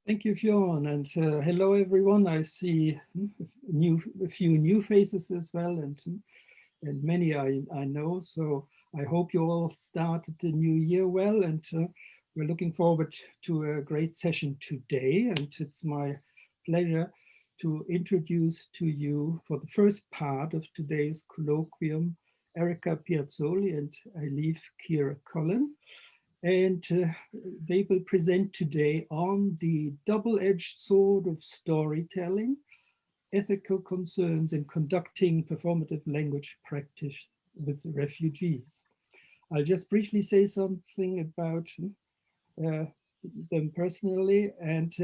Thank you, Fionn, and hello, everyone. I see a few new faces as well, and many I know. So I hope you all started the new year well, and we're looking forward to a great session today. And it's my pleasure to introduce to you for the first part of today's colloquium, Erika Piazzoli and Elif Kir. And they will present today on the double-edged sword of storytelling, ethical concerns in conducting performative language practice with refugees. I'll just briefly say something about them personally, and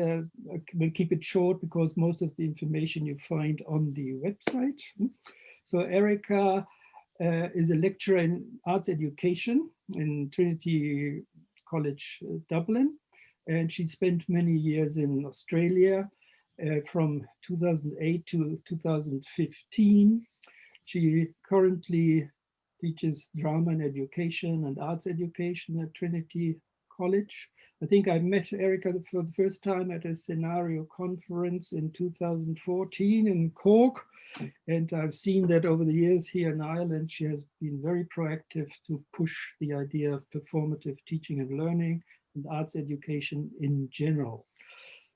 we'll keep it short because most of the information you find on the website. So Erika is a lecturer in arts education in Trinity College, Dublin. And she spent many years in Australia from 2008 to 2015. She currently teaches drama and education and arts education at Trinity College. I think I met Erika for the first time at a scenario conference in 2014 in Cork. And I've seen that over the years here in Ireland, she has been very proactive to push the idea of performative teaching and learning and arts education in general.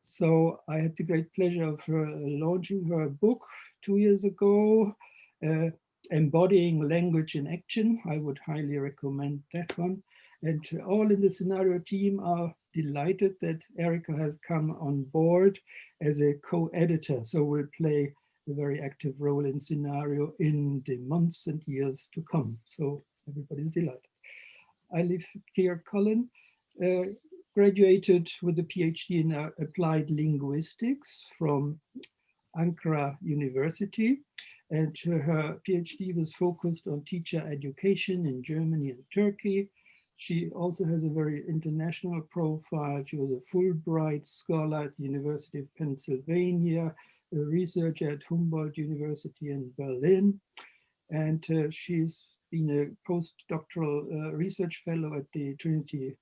So I had the great pleasure of launching her book 2 years ago, Embodying Language in Action. I would highly recommend that one. And all in the scenario team are delighted that Erika has come on board as a co-editor. So we'll play a very active role in scenario in the months and years to come. So everybody's delighted. Elif Kir graduated with a PhD in applied linguistics from Ankara University. And her PhD was focused on teacher education in Germany and Turkey. She also has a very international profile. She was a Fulbright scholar at the University of Pennsylvania, a researcher at Humboldt University in Berlin. And she's been a postdoctoral research fellow at the Trinity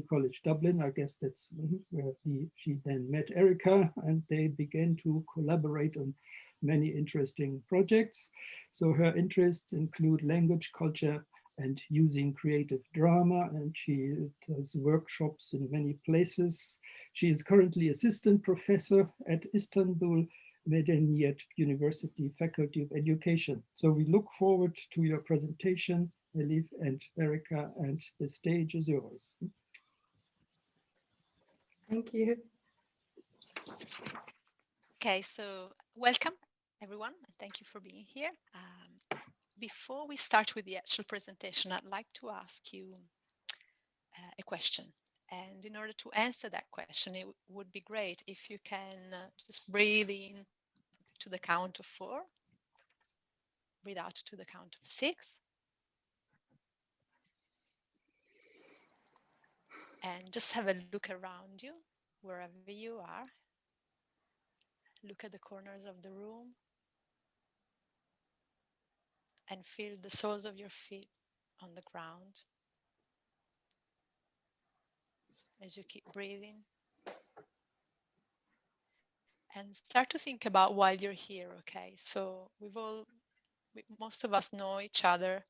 College Dublin. I guess that's where she then met Erika, and they began to collaborate on many interesting projects. So her interests include language, culture, and using creative drama, and she does workshops in many places. She is currently assistant professor at Istanbul Medeniyet University Faculty of Education. So we look forward to your presentation, Elif and Erika, and the stage is yours. Thank you. Okay, so welcome everyone, and thank you for being here. Before we start with the actual presentation, I'd like to ask you a question. And in order to answer that question, it would be great if you can just breathe in to the count of 4, breathe out to the count of 6, and just have a look around you, wherever you are. Look at the corners of the room and feel the soles of your feet on the ground as you keep breathing. And start to think about why you're here, okay? So most of us know each other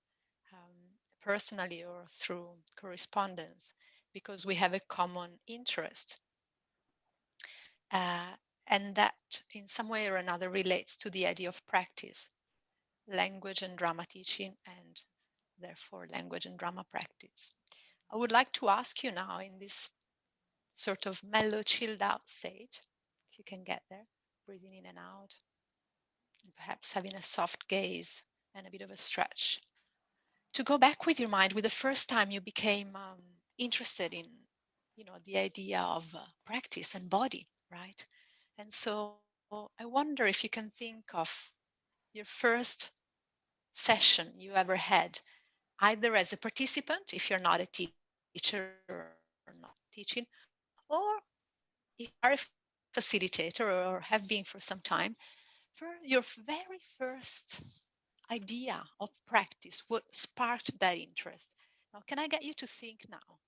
personally or through correspondence because we have a common interest. And that in some way or another relates to the idea of practice, language and drama teaching, and therefore language and drama practice. I would like to ask you now in this sort of mellow, chilled out state, if you can get there, breathing in and out, and perhaps having a soft gaze and a bit of a stretch, to go back with your mind with the first time you became interested in, the idea of practice and body, right? And so I wonder if you can think of your first session you ever had, either as a participant, if you're not a teacher or not teaching, or if you are a facilitator or have been for some time, for your very first idea of practice, what sparked that interest. Now, can I get you to think now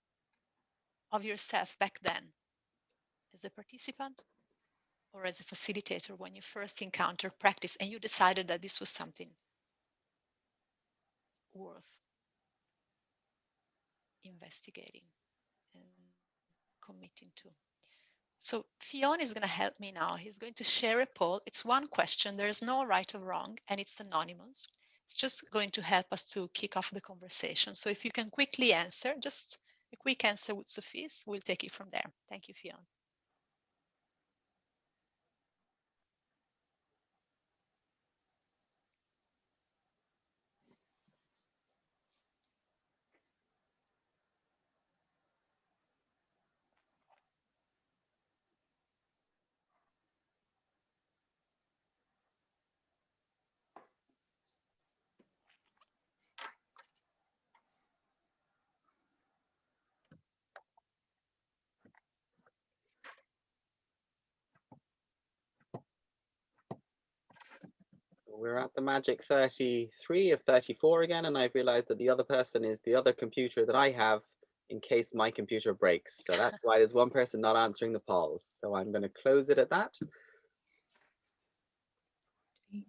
of yourself back then as a participant or as a facilitator when you first encountered practice and you decided that this was something worth investigating and committing to? So Fionn is going to help me now. He's going to share a poll. It's one question. There is no right or wrong, and it's anonymous. It's just going to help us to kick off the conversation. So if you can quickly answer, just a quick answer would suffice. We'll take it from there. Thank you, Fionn. We're at the magic 33 of 34 again, and I've realized that the other person is the other computer that I have in case my computer breaks. So that's why there's one person not answering the polls. So I'm going to close it at that. And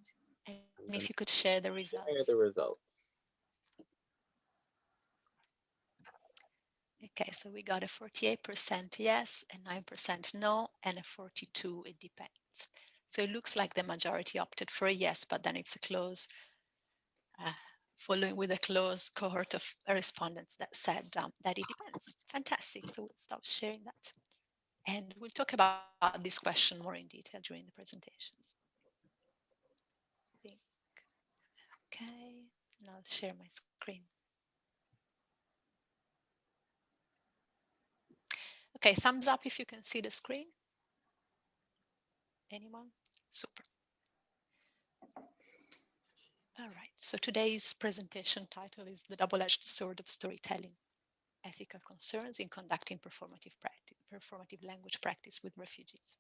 if you could share the results. Share the results. Okay, so we got a 48% yes, a 9% no, and a 42 it depends. So it looks like the majority opted for a yes, but then it's a close, following with a close cohort of respondents that said that it depends. Fantastic. So we'll stop sharing that. And we'll talk about this question more in detail during the presentations. Okay, and I'll share my screen. Okay, thumbs up if you can see the screen. Anyone? Super. All right, so today's presentation title is The Double-Edged Sword of Storytelling, Ethical Concerns in Conducting Performative Language Practice with Refugees.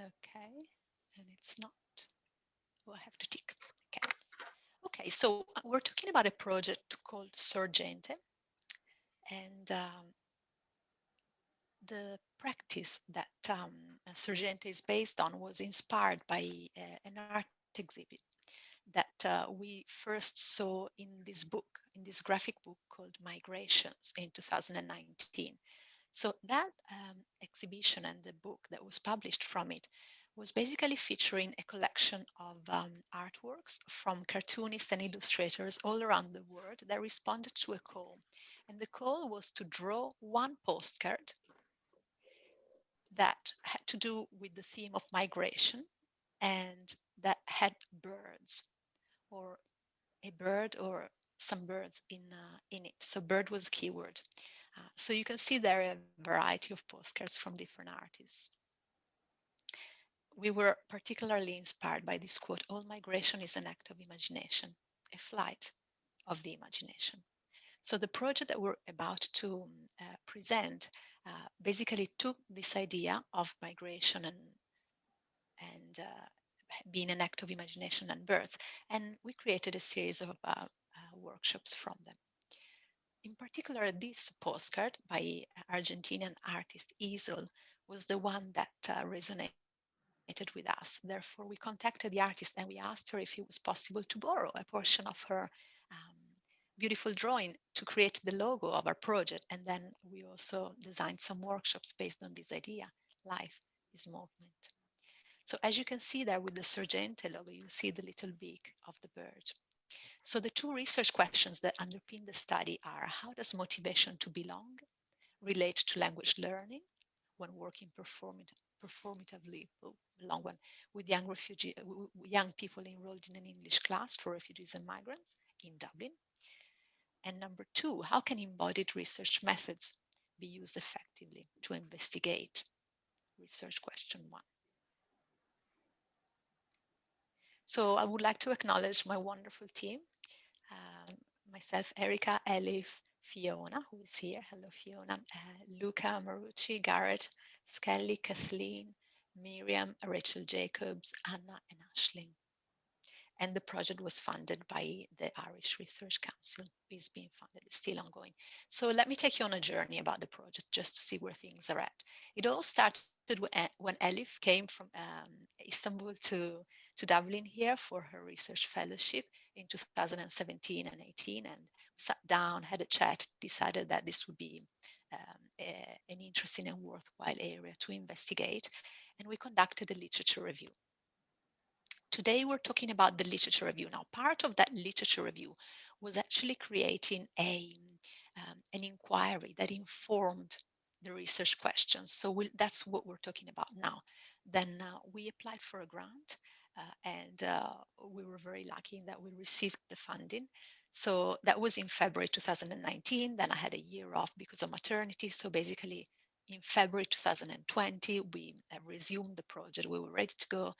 Okay, and it's not, oh, I have to tick, okay. Okay, so we're talking about a project called Sorgente, and the practice that Sorgente is based on was inspired by an art exhibit that we first saw in this book, in this graphic book called Migrations in 2019. So that exhibition and the book that was published from it was basically featuring a collection of artworks from cartoonists and illustrators all around the world that responded to a call. And the call was to draw one postcard that had to do with the theme of migration and that had birds or a bird or some birds in it. So bird was a keyword. So you can see there a variety of postcards from different artists. We were particularly inspired by this quote, all migration is an act of imagination, a flight of the imagination. So the project that we're about to present basically took this idea of migration and being an act of imagination and birds, and we created a series of workshops from them. In particular, this postcard by Argentinian artist Isol was the one that resonated with us. Therefore, we contacted the artist and we asked her if it was possible to borrow a portion of her beautiful drawing to create the logo of our project. And then we also designed some workshops based on this idea, life is movement. So as you can see there with the Sorgente logo, you see the little beak of the bird. So the two research questions that underpin the study are, how does motivation to belong relate to language learning when working performatively, long one, with young people enrolled in an English class for refugees and migrants in Dublin? And number two, how can embodied research methods be used effectively to investigate research question one? So I would like to acknowledge my wonderful team, myself, Erika, Elif, Fiona, who is here. Hello, Fiona. Luca, Marucci, Garrett, Skelly, Kathleen, Miriam, Rachel Jacobs, Anna, and Ashling. And the project was funded by the Irish Research Council. It's being funded, it's still ongoing. So let me take you on a journey about the project just to see where things are at. It all started when Elif came from Istanbul to Dublin here for her research fellowship in 2017 and 18, and sat down, had a chat, decided that this would be an interesting and worthwhile area to investigate, and we conducted a literature review. Today we're talking about the literature review. Now, part of that literature review was actually creating an inquiry that informed the research questions. So that's what we're talking about now. Then we applied for a grant and we were very lucky that we received the funding. So that was in February 2019. Then I had a year off because of maternity. So basically in February 2020, we resumed the project. We were ready to go.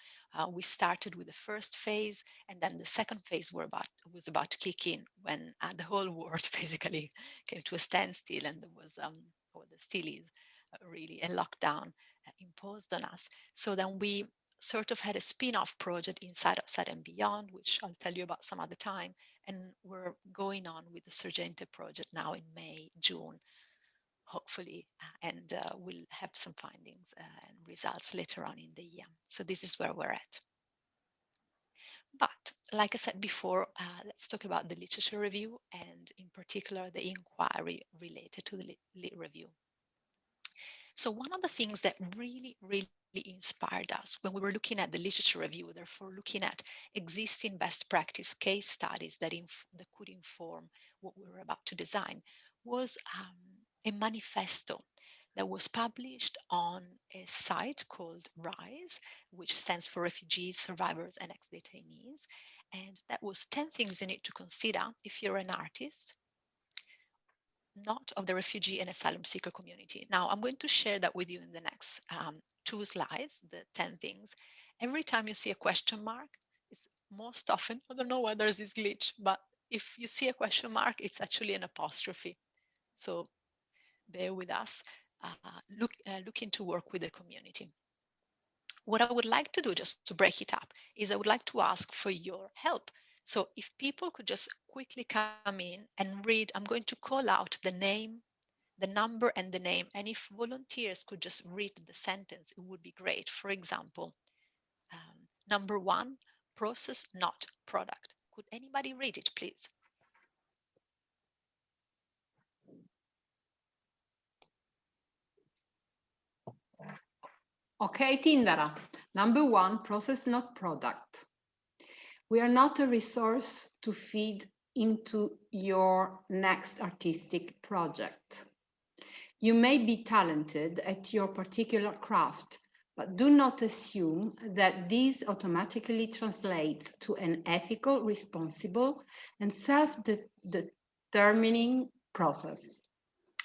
We started with the first phase, and then the second phase was about to kick in when the whole world basically came to a standstill, and there was, or there still is, really a lockdown imposed on us. So then we sort of had a spin-off project inside, outside, and beyond, which I'll tell you about some other time. And we're going on with the Sorgente project now in May, June, hopefully, and we'll have some findings and results later on in the year. So this is where we're at. But like I said before, let's talk about the literature review and in particular the inquiry related to the lit review. So one of the things that really inspired us when we were looking at the literature review, therefore looking at existing best practice case studies that could inform what we were about to design, was a manifesto that was published on a site called RISE, which stands for Refugees, Survivors and Ex-Detainees. And that was 10 things you need to consider if you're an artist, not of the refugee and asylum seeker community. Now, I'm going to share that with you in the next 2 slides, the 10 things. Every time you see a question mark, it's most often, I don't know why there's this glitch, but if you see a question mark, it's actually an apostrophe. So bear with us, looking to work with the community. What I would like to do, just to break it up, is I would like to ask for your help. So if people could just quickly come in and read, I'm going to call out the name, the number and the name. And if volunteers could just read the sentence, it would be great. For example, number 1, process, not product. Could anybody read it, please? Okay, Tindara. Number 1, process, not product. We are not a resource to feed into your next artistic project. You may be talented at your particular craft, but do not assume that this automatically translates to an ethical, responsible, and self-determining process.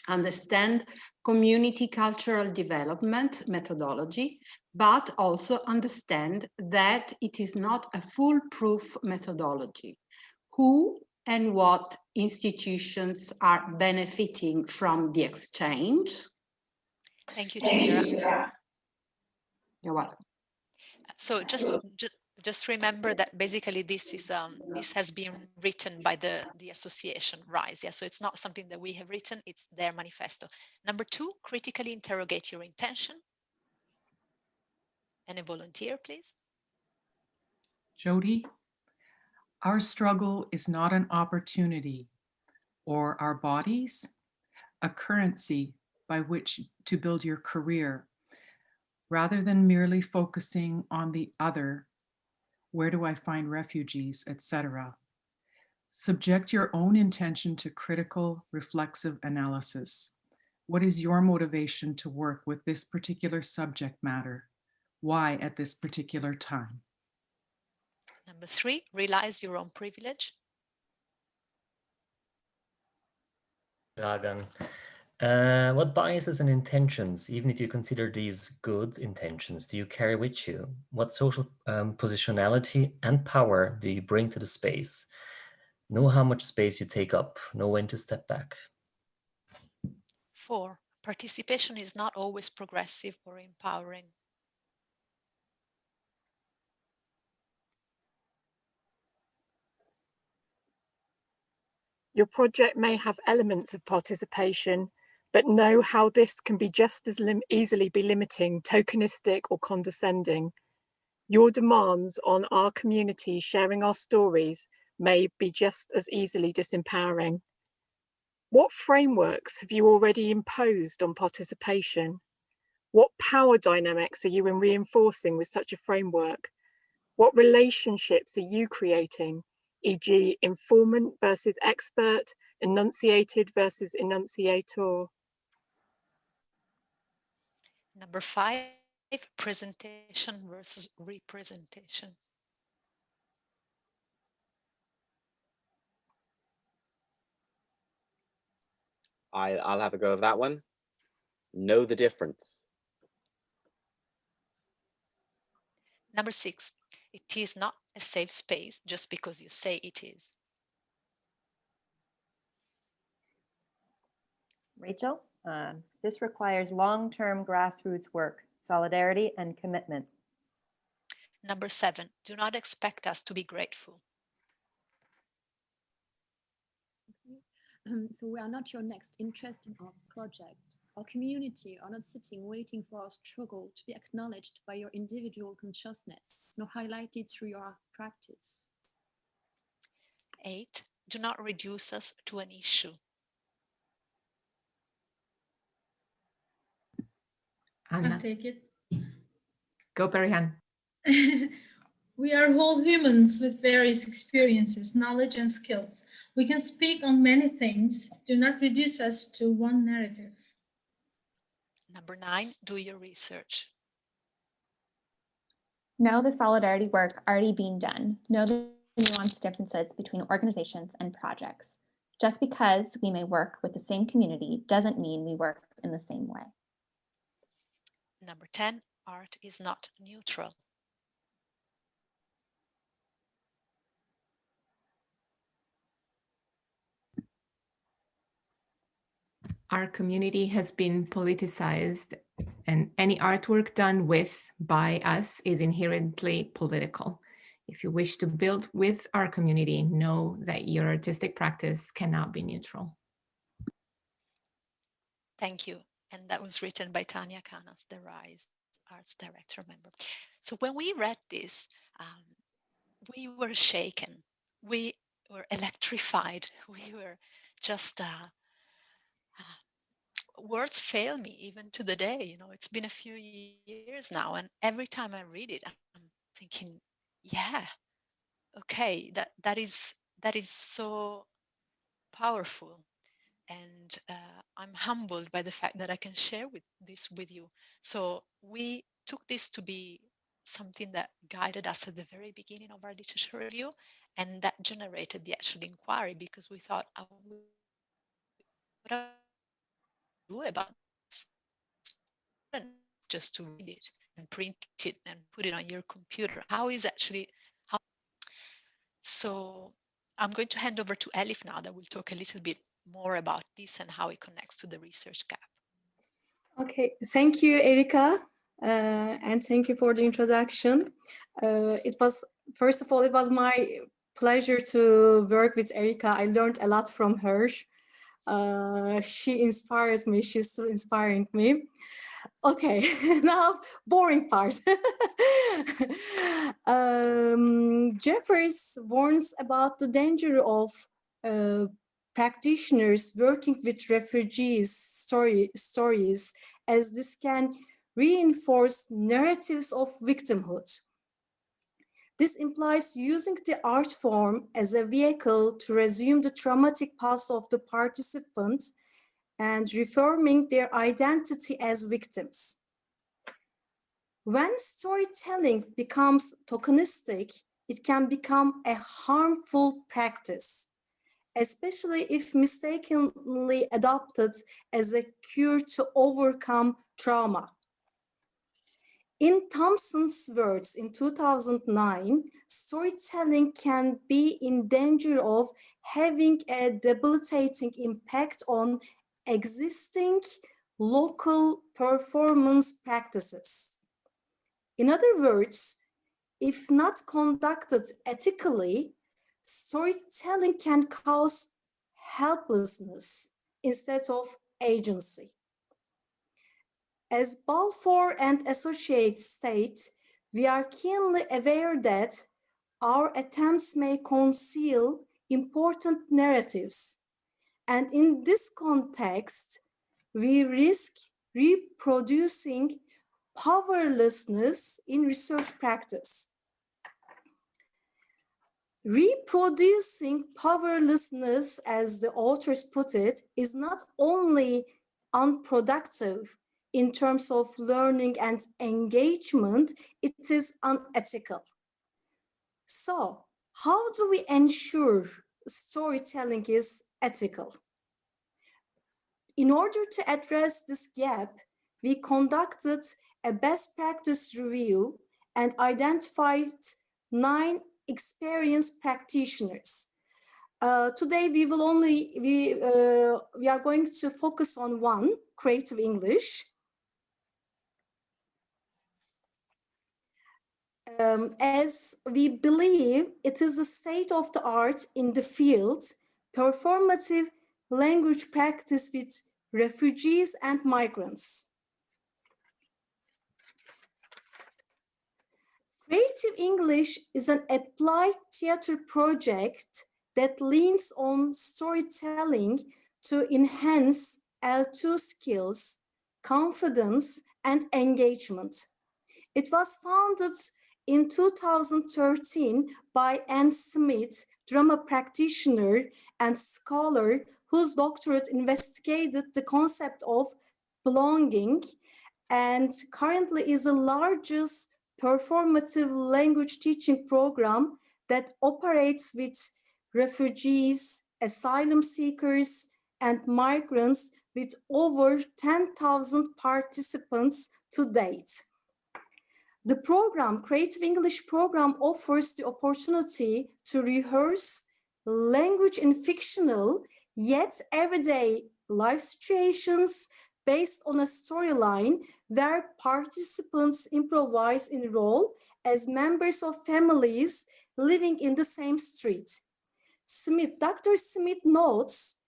Understand community cultural development methodology, but also understand that it is not a foolproof methodology. Who and what institutions are benefiting from the exchange? Thank you, Tindara. You're welcome. So just remember that basically this is this has been written by the association RISE. Yeah, so it's not something that we have written, it's their manifesto. Number 2, critically interrogate your intention. And a volunteer, please. Jody, our struggle is not an opportunity or our bodies, a currency by which to build your career, rather than merely focusing on the other, where do I find refugees, etc. Subject your own intention to critical, reflexive analysis. What is your motivation to work with this particular subject matter? Why at this particular time? Number 3, realize your own privilege. Dragan, what biases and intentions, even if you consider these good intentions, do you carry with you? What social positionality and power do you bring to the space? Know how much space you take up, know when to step back. 4, participation is not always progressive or empowering. Your project may have elements of participation, but know how this can be just as easily be limiting, tokenistic or condescending. Your demands on our community sharing our stories may be just as easily disempowering. What frameworks have you already imposed on participation? What power dynamics are you reinforcing with such a framework? What relationships are you creating, e.g. informant versus expert, enunciated versus enunciator? Number 5, presentation versus representation. I'll have a go of that one. Know the difference. Number 6, it is not a safe space just because you say it is. Rachel, this requires long-term grassroots work, solidarity, and commitment. Number 7, do not expect us to be grateful. So we are not your next interest in us project. Our community are not sitting waiting for our struggle to be acknowledged by your individual consciousness, nor highlighted through your practice. 8, do not reduce us to an issue. Anna. I'll take it. Go, Perihan. We are whole humans with various experiences, knowledge, and skills. We can speak on many things. Do not reduce us to one narrative. Number 9, do your research. Know the solidarity work already being done. Know the nuanced differences between organizations and projects. Just because we may work with the same community doesn't mean we work in the same way. Number 10, art is not neutral. Our community has been politicized, and any artwork done with, by us is inherently political. If you wish to build with our community, know that your artistic practice cannot be neutral. Thank you. And that was written by Tanya Canas, the RISE Arts Director member. So when we read this, we were shaken. We were electrified. We were just words fail me even to the day. You know, it's been a few years now, and every time I read it, I'm thinking, yeah, okay, that is so powerful, and I'm humbled by the fact that I can share this with you. So we took this to be something that guided us at the very beginning of our literature review, and that generated the actual inquiry, because we thought, what I do about this, just to read it and print it and put it on your computer. How is actually how? So I'm going to hand over to Elif now, that will talk a little bit more about this and how it connects to the research gap. Okay, thank you, Erika, and thank you for the introduction. First of all, it was my pleasure to work with Erika. I learned a lot from her. She inspires me. She's still inspiring me. Okay, now boring part. Jeffers warns about the danger of practitioners working with refugees' stories, as this can reinforce narratives of victimhood. This implies using the art form as a vehicle to resume the traumatic past of the participants and reforming their identity as victims. When storytelling becomes tokenistic, it can become a harmful practice, especially if mistakenly adopted as a cure to overcome trauma. In Thompson's words in 2009, storytelling can be in danger of having a debilitating impact on existing local performance practices. In other words, if not conducted ethically, storytelling can cause helplessness instead of agency. As Balfour and Associates state, we are keenly aware that our attempts may conceal important narratives, and in this context, we risk reproducing powerlessness in research practice. Reproducing powerlessness, as the authors put it, is not only unproductive in terms of learning and engagement, it is unethical. So, how do we ensure storytelling is ethical? In order to address this gap, we conducted a best practice review and identified 9 experienced practitioners. Today we are going to focus on one, creative English. As we believe it is the state of the art in the field, performative language practice with refugees and migrants. Creative English is an applied theater project that leans on storytelling to enhance L2 skills, confidence, and engagement. It was founded in 2013 by Anne Smith, drama practitioner and scholar whose doctorate investigated the concept of belonging, and currently is the largest performative language teaching program that operates with refugees, asylum seekers, and migrants with over 10,000 participants to date. The program, Creative English program, offers the opportunity to rehearse language in fictional yet everyday life situations based on a storyline where participants improvise in role as members of families living in the same street. Dr. Smith notes,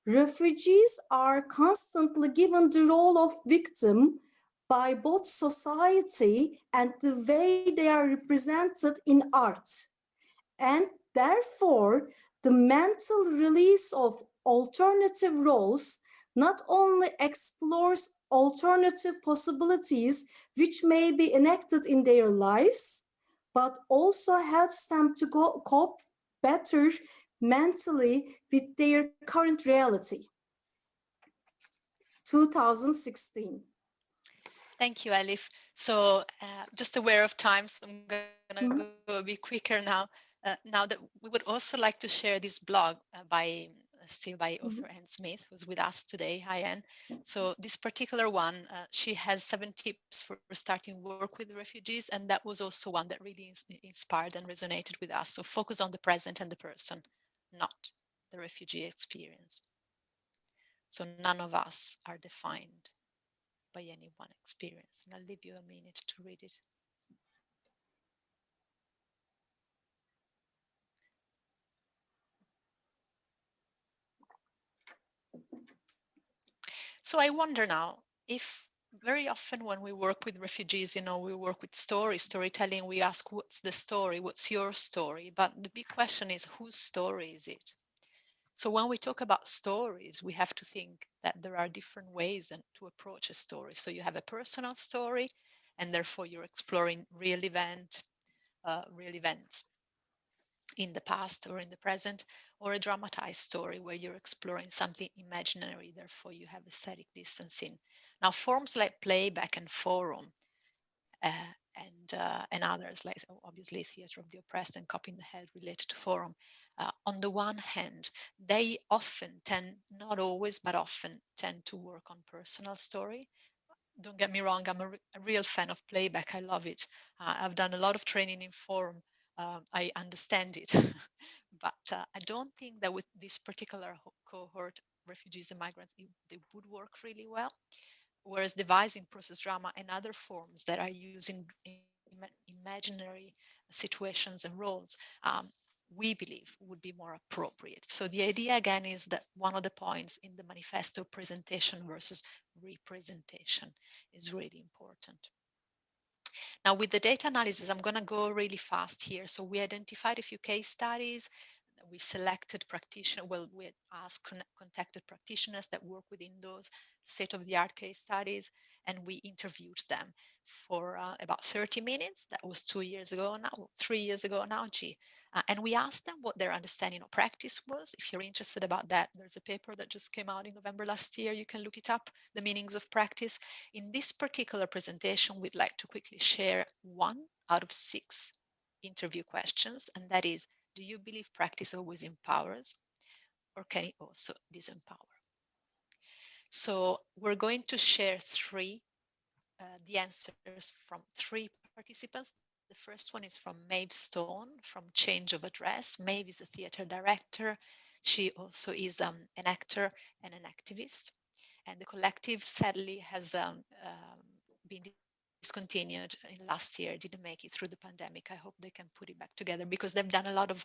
refugees are constantly given the role of victim by both society and the way they are represented in art. And therefore, the mental release of alternative roles not only explores alternative possibilities which may be enacted in their lives, but also helps them to cope better mentally with their current reality. 2016. Thank you, Elif. So just aware of time, so I'm going to go a bit quicker now. Now that we would also like to share this blog by author Anne Smith, who's with us today. Hi, Anne. So this particular one, she has 7 tips for starting work with refugees, and that was also one that really inspired and resonated with us. So focus on the present and the person, not the refugee experience. So none of us are defined by any one experience. And I'll leave you a minute to read it. So I wonder now if very often when we work with refugees, we work with storytelling, we ask, what's the story? What's your story? But the big question is, whose story is it? So when we talk about stories, we have to think that there are different ways to approach a story. So you have a personal story, and therefore you're exploring real events in the past or in the present, or a dramatized story where you're exploring something imaginary, therefore you have aesthetic distancing. Now, forms like playback and forum and others, like obviously Theatre of the Oppressed and Copy in the Head related to forum, on the one hand, they often tend, not always, but often tend to work on personal story. Don't get me wrong, I'm a real fan of playback. I love it. I've done a lot of training in forum. I understand it, but I don't think that with this particular cohort, refugees and migrants, they would work really well. Whereas devising process drama and other forms that are using imaginary situations and roles we believe would be more appropriate. So the idea again is that one of the points in the manifesto, presentation versus representation, is really important. Now with the data analysis, I'm going to go really fast here. So we identified a few case studies. We selected practitioners, well, we asked, contacted practitioners that work within those state-of-the-art case studies, and we interviewed them for about 30 minutes. That was 2 years ago now, 3 years ago now, and we asked them what their understanding of practice was. If you're interested about that, there's a paper that just came out in November last year. You can look it up, The Meanings of Practice. In this particular presentation, we'd like to quickly share 1 out of 6 interview questions, and that is, do you believe practice always empowers, or can it also disempower? So we're going to share the answers from 3 participants. The first one is from Maeve Stone from Change of Address. Maeve is a theatre director. She also is an actor and an activist. And the collective sadly has been discontinued in last year, didn't make it through the pandemic. I hope they can put it back together because they've done a lot of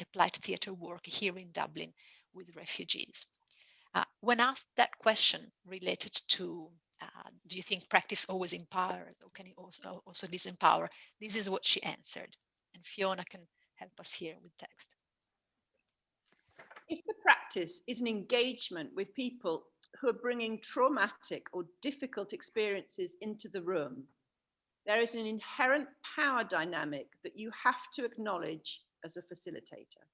applied theatre work here in Dublin with refugees. When asked that question related to do you think practice always empowers, or can it also disempower, this is what she answered. And Fiona can help us here with text. If the practice is an engagement with people who are bringing traumatic or difficult experiences into the room, there is an inherent power dynamic that you have to acknowledge as a facilitator.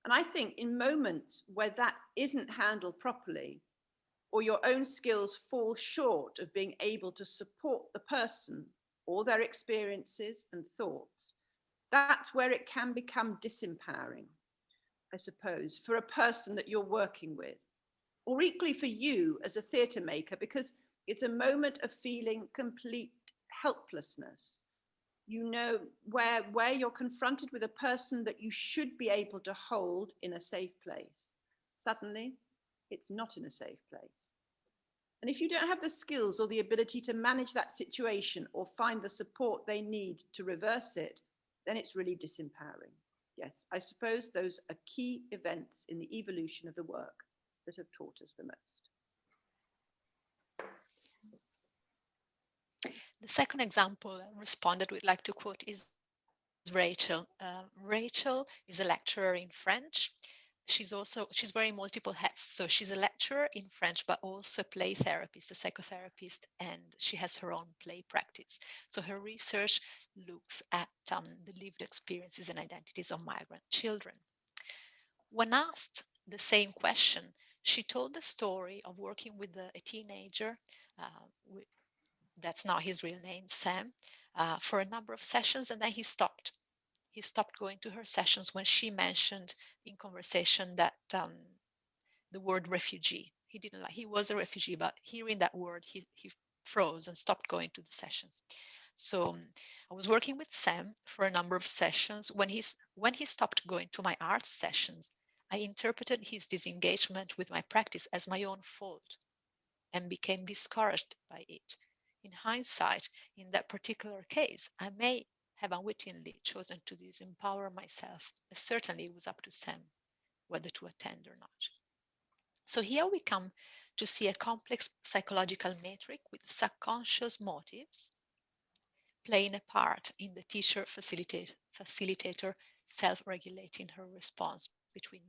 And I think in moments where that isn't handled properly, or your own skills fall short of being able to support the person or their experiences and thoughts, that's where it can become disempowering, I suppose, for a person that you're working with, or equally for you as a theatre maker, because it's a moment of feeling complete helplessness. You know, where you're confronted with a person that you should be able to hold in a safe place. Suddenly, it's not in a safe place. And if you don't have the skills or the ability to manage that situation or find the support they need to reverse it, then it's really disempowering. Yes, I suppose those are key events in the evolution of the work that have taught us the most. The second example responded we'd like to quote is Rachel. Rachel is a lecturer in French. She's wearing multiple hats. So she's a lecturer in French, but also a play therapist, a psychotherapist, and she has her own play practice. So her research looks at the lived experiences and identities of migrant children. When asked the same question, she told the story of working with a teenager, that's not his real name, Sam, for a number of sessions, and then he stopped. He stopped going to her sessions when she mentioned in conversation that the word refugee. He didn't like, he was a refugee, but hearing that word, he froze and stopped going to the sessions. So I was working with Sam for a number of sessions. When he stopped going to my art sessions, I interpreted his disengagement with my practice as my own fault and became discouraged by it. In hindsight, in that particular case, I may have unwittingly chosen to disempower myself, but certainly it was up to Sam whether to attend or not. So here we come to see a complex psychological matrix with subconscious motives playing a part in the teacher facilitator self-regulating her response between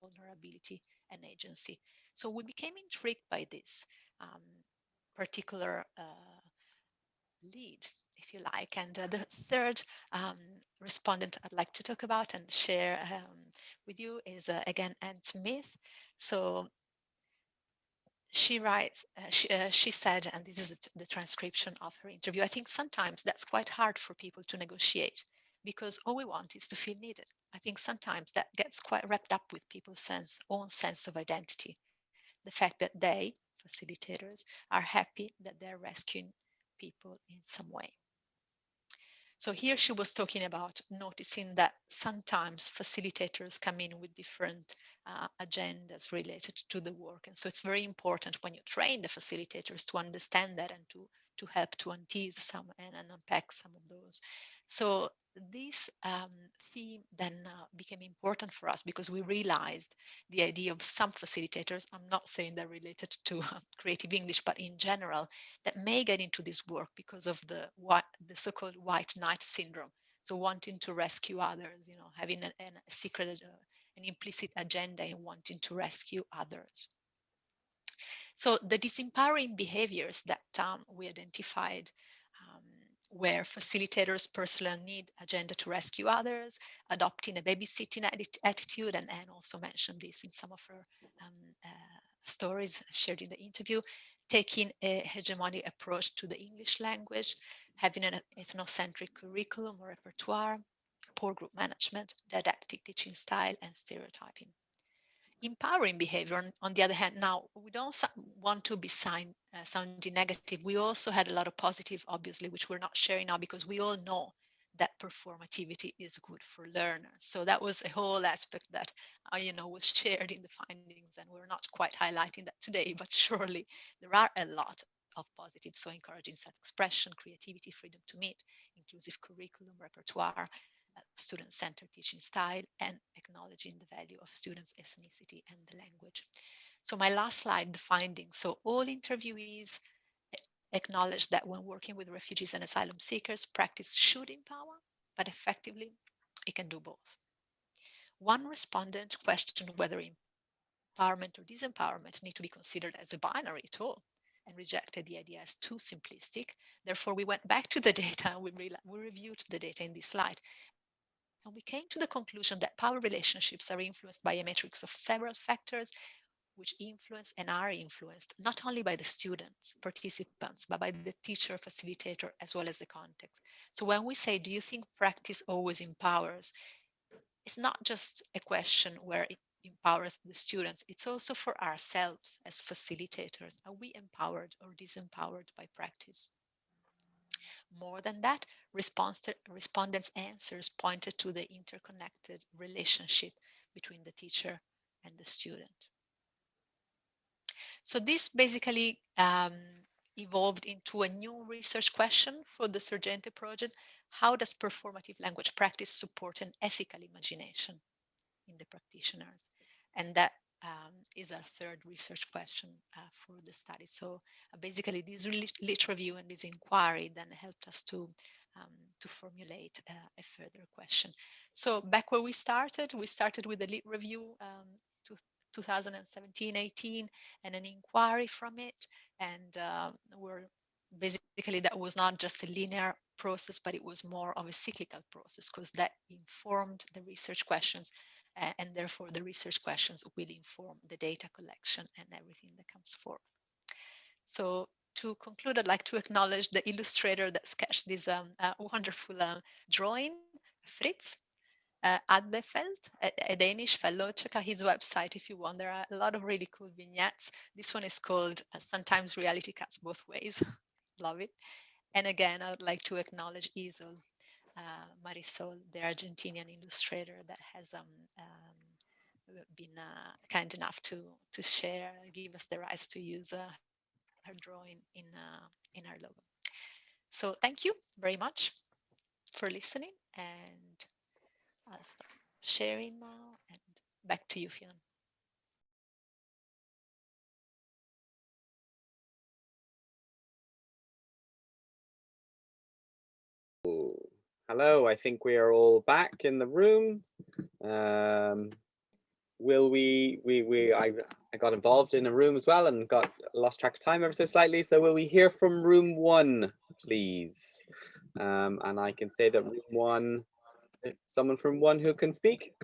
vulnerability and agency. So we became intrigued by this particular lead, if you like. And the third respondent I'd like to talk about and share with you is again Anne Smith. So she writes, she said, and this is the transcription of her interview, I think sometimes that's quite hard for people to negotiate because all we want is to feel needed. I think sometimes that gets quite wrapped up with people's own sense of identity. The fact that they, facilitators, are happy that they're rescuing people in some way. So here she was talking about noticing that sometimes facilitators come in with different agendas related to the work. And so it's very important when you train the facilitators to understand that and to help to untease some and unpack some of those. So this theme then became important for us because we realized the idea of some facilitators, I'm not saying they're related to creative English, but in general, that may get into this work because of the so-called white knight syndrome. So wanting to rescue others, you know, having a secret, an implicit agenda in wanting to rescue others. So the disempowering behaviors that we identified where facilitators' personal need agenda to rescue others, adopting a babysitting attitude, and Anne also mentioned this in some of her stories shared in the interview, taking a hegemonic approach to the English language, having an ethnocentric curriculum or repertoire, poor group management, didactic teaching style, and stereotyping. Empowering behavior, on the other hand, now we don't want to be sounding negative. We also had a lot of positive, obviously, which we're not sharing now because we all know that performativity is good for learners. So that was a whole aspect that you know, was shared in the findings, and we're not quite highlighting that today, but surely there are a lot of positives. So encouraging self-expression, creativity, freedom to meet, inclusive curriculum, repertoire, student-centered teaching style, and acknowledging the value of students' ethnicity and the language. So my last slide, the findings. So all interviewees acknowledge that when working with refugees and asylum seekers, practice should empower, but effectively it can do both. One respondent questioned whether empowerment or disempowerment need to be considered as a binary at all, and rejected the idea as too simplistic. Therefore, we went back to the data and we reviewed the data in this slide. And we came to the conclusion that power relationships are influenced by a matrix of several factors which influence and are influenced not only by the students, participants, but by the teacher, facilitator, as well as the context. So when we say, do you think practice always empowers? It's not just a question where it empowers the students, it's also for ourselves as facilitators. Are we empowered or disempowered by practice? More than that, respondents' answers pointed to the interconnected relationship between the teacher and the student. So this basically evolved into a new research question for the Sorgente project. How does performative language practice support an ethical imagination in the practitioners? And that is our third research question for the study. So basically this lit review and this inquiry then helped us to formulate a further question. So back where we started with the lit review 2017-18 and an inquiry from it. And we're basically, that was not just a linear process, but it was more of a cyclical process because that informed the research questions, and therefore the research questions will inform the data collection and everything that comes forth. So to conclude, I'd like to acknowledge the illustrator that sketched this wonderful drawing, Fritz Adefeld, a Danish fellow. Check out his website if you want. There are a lot of really cool vignettes. This one is called Sometimes Reality Cuts Both Ways. Love it. And again, I would like to acknowledge Isol Marisol, the Argentinian illustrator that has been kind enough to give us the rights to use her drawing in our logo. So thank you very much for listening, and I'll stop sharing now, and back to you, Fionn. Hello, I think we are all back in the room. Will I got involved in a room as well and lost track of time ever so slightly. So will we hear from room 1, please? And I can say that room 1, someone from 1 who can speak.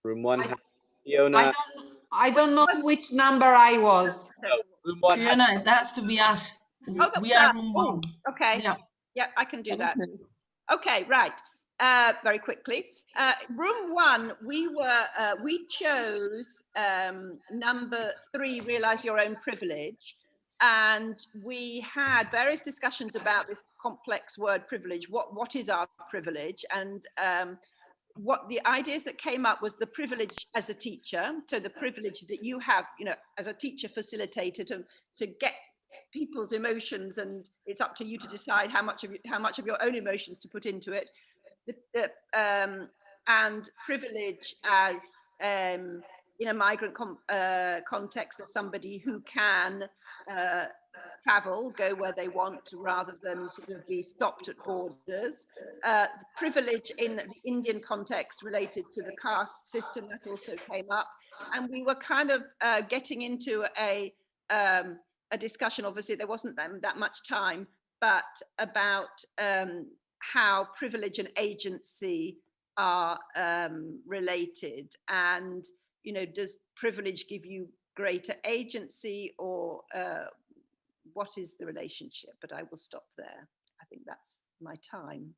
Room 1 has Fiona. I don't know which number I was. No, room 1 Fiona, that's to be us. Oh, we are room 1. Okay. Yeah, I can do that. Okay, right. Very quickly. Room 1, we chose number 3, Realize Your Own Privilege. And we had various discussions about this complex word privilege. What is our privilege? And what the ideas that came up was the privilege as a teacher. So the privilege that you have, you know, as a teacher facilitator to get people's emotions, and it's up to you to decide how much of your own emotions to put into it. And privilege as in a migrant context, as somebody who can travel, go where they want, rather than sort of be stopped at borders. Privilege in the Indian context related to the caste system, that also came up. And we were kind of getting into a discussion, obviously there wasn't that much time, but about how privilege and agency are related. And, you know, does privilege give you greater agency, or what is the relationship? But I will stop there. I think that's my time.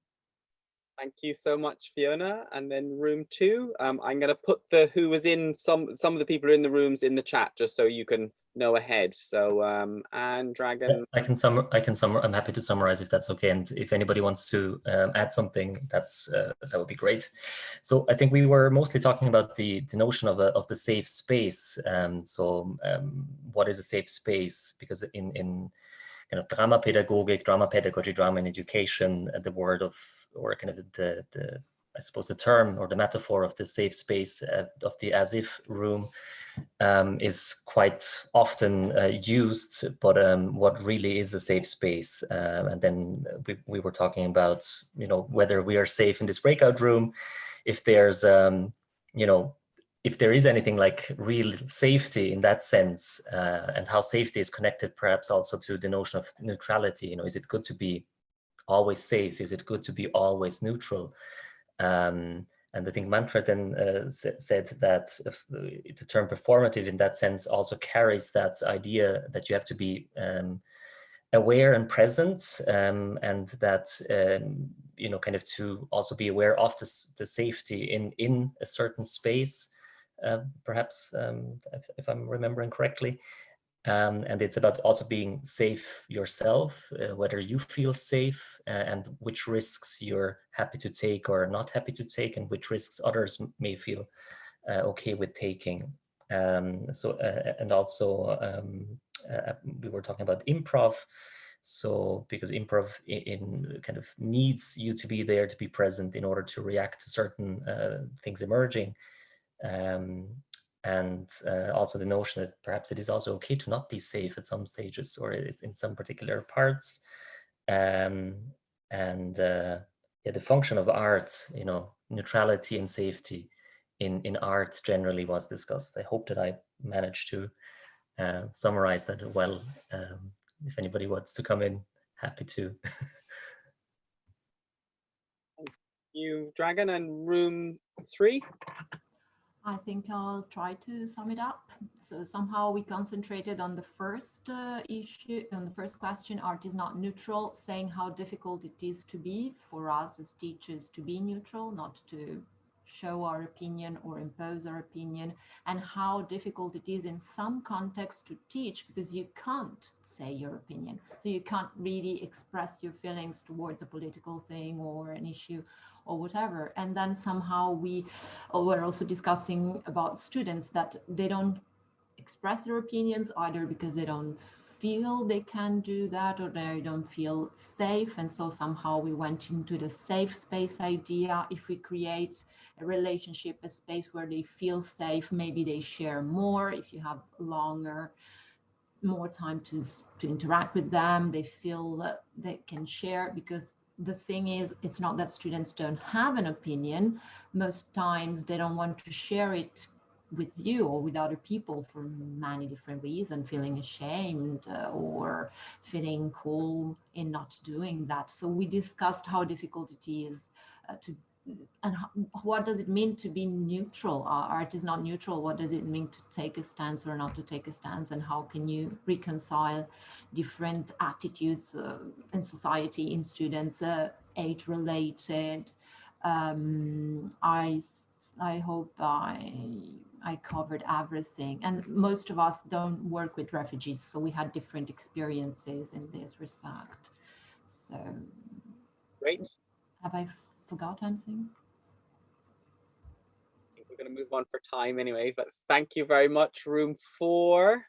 Thank you so much, Fiona. And then room 2, I'm going to put the who was in some of the people in the rooms in the chat, just so you can know ahead. So and Dragan. I'm happy to summarize if that's okay. And if anybody wants to add something, that would be great. So I think we were mostly talking about the notion of the safe space. What is a safe space? Because in kind of drama pedagogy, drama in education, the word of, or kind of the I suppose the term or the metaphor of the safe space of the as if room is quite often used, but what really is a safe space? And then we were talking about, you know, whether we are safe in this breakout room, if there's, you know, if there is anything like real safety in that sense, and how safety is connected perhaps also to the notion of neutrality. You know, is it good to be always safe? Is it good to be always neutral? And I think Manfred then said that the term performative in that sense also carries that idea that you have to be aware and present, and that, you know, kind of to also be aware of the safety in a certain space, perhaps, if I'm remembering correctly. And it's about also being safe yourself, whether you feel safe, and which risks you're happy to take or not happy to take, and which risks others may feel okay with taking. And also we were talking about improv. So because improv in kind of needs you to be there, to be present in order to react to certain things emerging. And also the notion that perhaps it is also okay to not be safe at some stages or in some particular parts. Yeah, the function of art, you know, neutrality and safety in art generally was discussed. I hope that I managed to summarize that well. If anybody wants to come in, happy to. Thank you, Dragan. And room 3. I think I'll try to sum it up. So somehow we concentrated on the first issue, on the first question, art is not neutral, saying how difficult it is to be for us as teachers to be neutral, not to show our opinion or impose our opinion, and how difficult it is in some contexts to teach because you can't say your opinion. So you can't really express your feelings towards a political thing or an issue or whatever. And then somehow we were also discussing about students that they don't express their opinions either because they don't feel they can do that or they don't feel safe. And so somehow we went into the safe space idea. If we create a relationship, a space where they feel safe, maybe they share more. If you have more time to interact with them, they feel that they can share, because the thing is, it's not that students don't have an opinion. Most times they don't want to share it with you or with other people for many different reasons, feeling ashamed or feeling cool in not doing that. So we discussed how difficult it is and what does it mean to be neutral? Art is not neutral. What does it mean to take a stance or not to take a stance? And how can you reconcile different attitudes in society, in students, age-related? I hope I covered everything. And most of us don't work with refugees, so we had different experiences in this respect. So, great. Have I forgot anything? I think we're going to move on for time anyway, but thank you very much, room 4.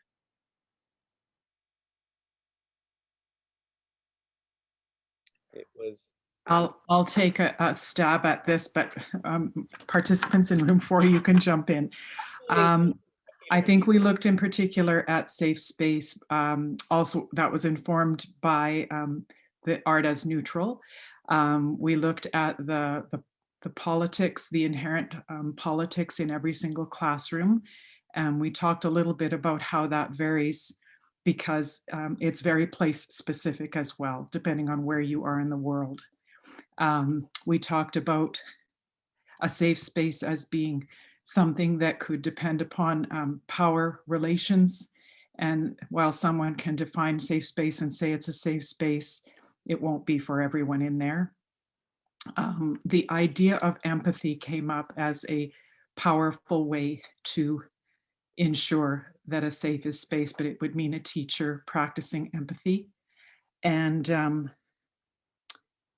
was. I'll take a stab at this, but participants in room 4, you can jump in. I think we looked in particular at safe space. Also, that was informed by the art as neutral. We looked at the politics, the inherent politics in every single classroom. And we talked a little bit about how that varies because it's very place specific as well, depending on where you are in the world. We talked about a safe space as being something that could depend upon power relations. And while someone can define safe space and say it's a safe space, it won't be for everyone in there. The idea of empathy came up as a powerful way to ensure that a safe is space, but it would mean a teacher practicing empathy. And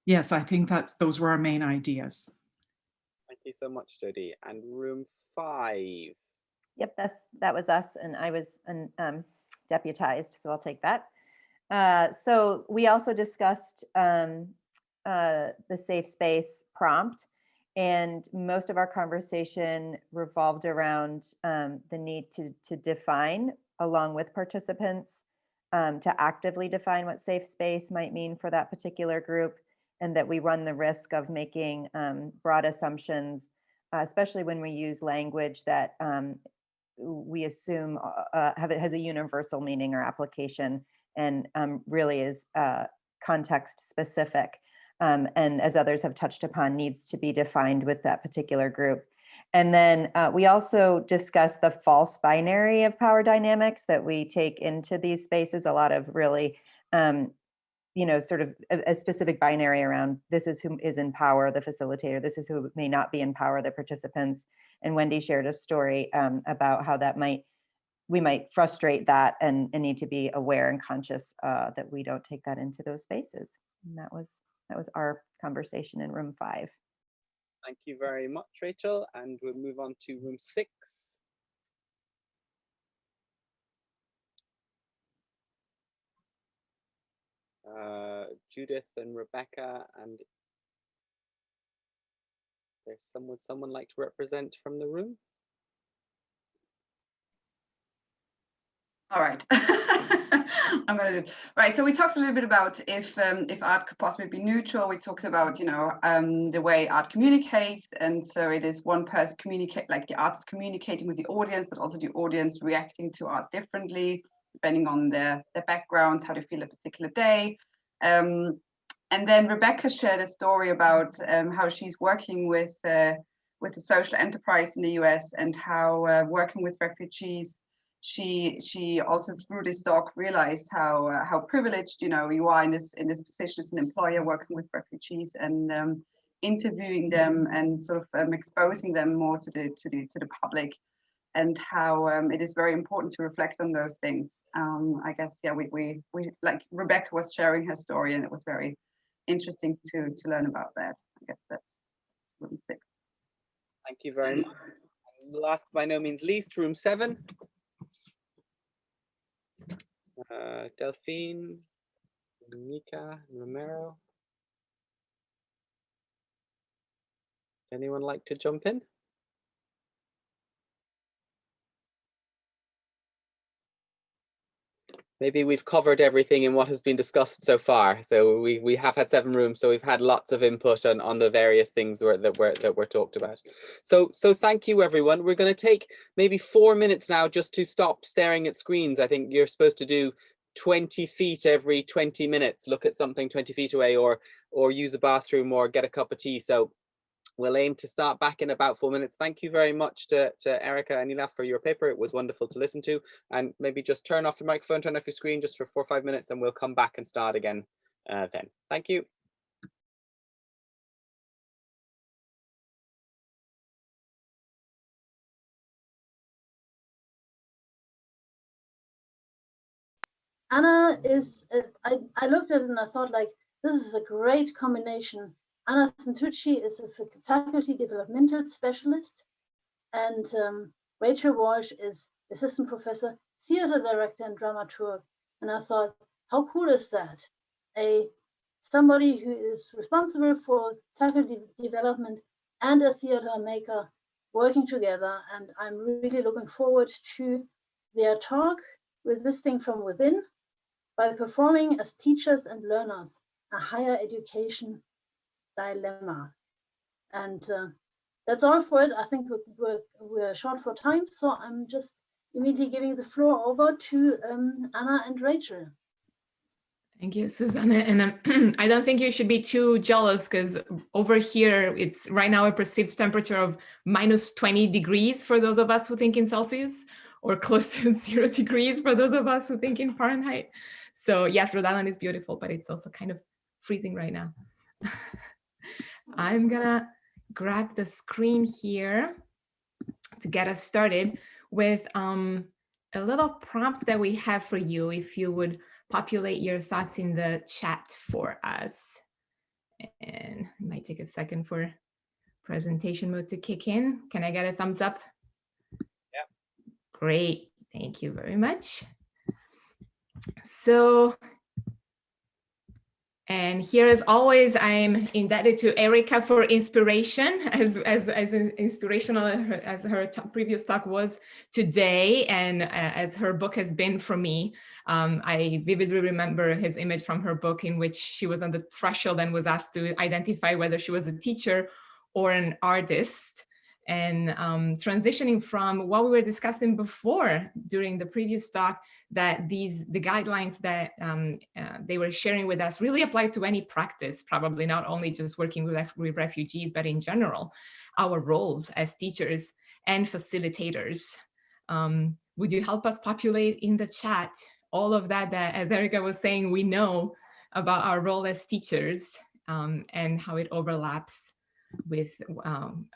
yes, I think those were our main ideas. Thank you so much, Jodie. And room 5. Yep, that was us, and I was deputized, so I'll take that. So we also discussed the safe space prompt, and most of our conversation revolved around the need to define, along with participants, to actively define what safe space might mean for that particular group, and that we run the risk of making broad assumptions, especially when we use language that we assume has a universal meaning or application, and really is context specific. And as others have touched upon, needs to be defined with that particular group. And then we also discussed the false binary of power dynamics that we take into these spaces. A lot of really, sort of a specific binary around this is who is in power, the facilitator, this is who may not be in power, the participants. And Wendy shared a story about how we might frustrate that and need to be aware and conscious that we don't take that into those spaces. And that was our conversation in room 5. Thank you very much, Rachel. And we'll move on to room 6. Judith and Rebecca, and there's someone like to represent from the room. All right. I'm going to do it. Right. So we talked a little bit about if art could possibly be neutral. We talked about, the way art communicates. And so it is one person like the artist communicating with the audience, but also the audience reacting to art differently, depending on their backgrounds, how they feel a particular day. And then Rebecca shared a story about how she's working with a social enterprise in the US, and how working with refugees, she also through this talk realized how privileged you are in this position as an employer, working with refugees and interviewing them and sort of exposing them more to the public, and how it is very important to reflect on those things. I guess we like Rebecca was sharing her story, and it was very interesting to learn about that. I guess that's room 6. Thank you very much. And last but by no means least, room 7. Delphine, Nika, Romero. Anyone like to jump in? Maybe we've covered everything in what has been discussed so far. So we have had 7 rooms, so we've had lots of input on the various things that were talked about. So thank you, everyone. We're going to take maybe 4 minutes now just to stop staring at screens. I think you're supposed to do 20 feet every 20 minutes. Look at something 20 feet away, or use a bathroom, or get a cup of tea. So we'll aim to start back in about 4 minutes. Thank you very much to Erika and Elif for your paper. It was wonderful to listen to. And maybe just turn off your microphone, turn off your screen just for 4 or 5 minutes, and we'll come back and start again then. Thank you. Anna is, I looked at it and I thought, like, this is a great combination. Anna Santucci is a faculty developmental specialist, and Rachel Walshe is assistant professor, theater director, and dramaturg. And I thought, how cool is that? A somebody who is responsible for faculty development and a theater maker working together. And I'm really looking forward to their talk, Resisting from Within, by performing as teachers and learners, a higher education dilemma. And that's all for it. I think we're short for time, so I'm just immediately giving the floor over to Anna and Rachel. Thank you, Susanne. And I don't think you should be too jealous, because over here, it's right now a perceived temperature of -20 degrees for those of us who think in Celsius, or close to 0 degrees for those of us who think in Fahrenheit. So yes, Rhode Island is beautiful, but it's also kind of freezing right now. I'm gonna grab the screen here to get us started with a little prompt that we have for you. If you would populate your thoughts in the chat for us. And it might take a second for presentation mode to kick in. Can I get a thumbs up? Yeah. Great, thank you very much. So, and here as always, I'm indebted to Erika for inspiration, as inspirational as her previous talk was today, and as her book has been for me. I vividly remember his image from her book, in which she was on the threshold and was asked to identify whether she was a teacher or an artist. And transitioning from what we were discussing before during the previous talk, that the guidelines that they were sharing with us really apply to any practice, probably not only just working with refugees, but in general, our roles as teachers and facilitators. Would you help us populate in the chat all of that, as Erika was saying, we know about our role as teachers and how it overlaps with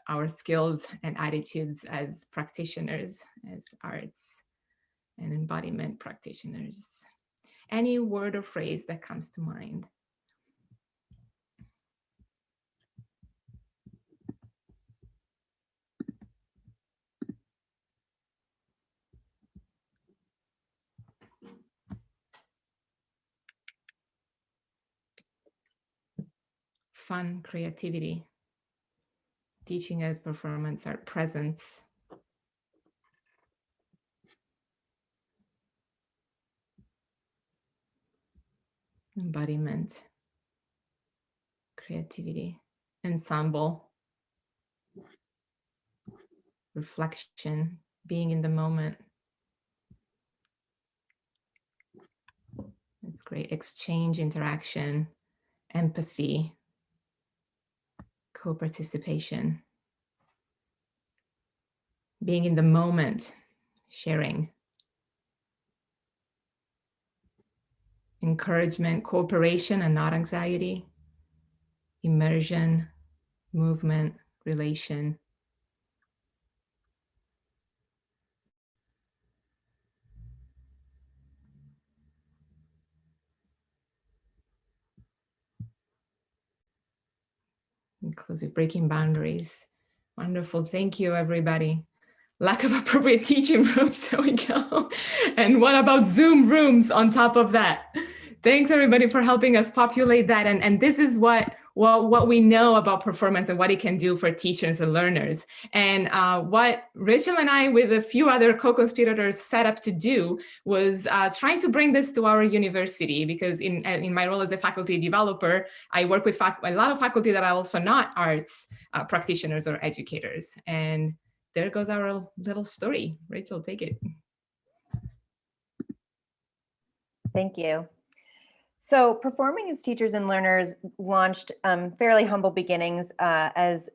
our skills and attitudes as practitioners, as arts and embodiment practitioners. Any word or phrase that comes to mind? Fun, creativity. Teaching as performance art, presence. Embodiment, creativity, ensemble, reflection, being in the moment. That's great. Exchange, interaction, empathy, co-participation, being in the moment, sharing, encouragement, cooperation and not anxiety, immersion, movement, relation. Inclusive, breaking boundaries. Wonderful, thank you everybody. Lack of appropriate teaching rooms, there we go. And what about Zoom rooms on top of that? Thanks everybody for helping us populate that. And this is what we know about performance and what it can do for teachers and learners. And what Rachel and I, with a few other co-conspirators, set up to do was trying to bring this to our university, because in my role as a faculty developer, I work with a lot of faculty that are also not arts practitioners or educators. And there goes our little story. Rachel, take it. Thank you. So Performing as Teachers and Learners launched fairly humble beginnings, as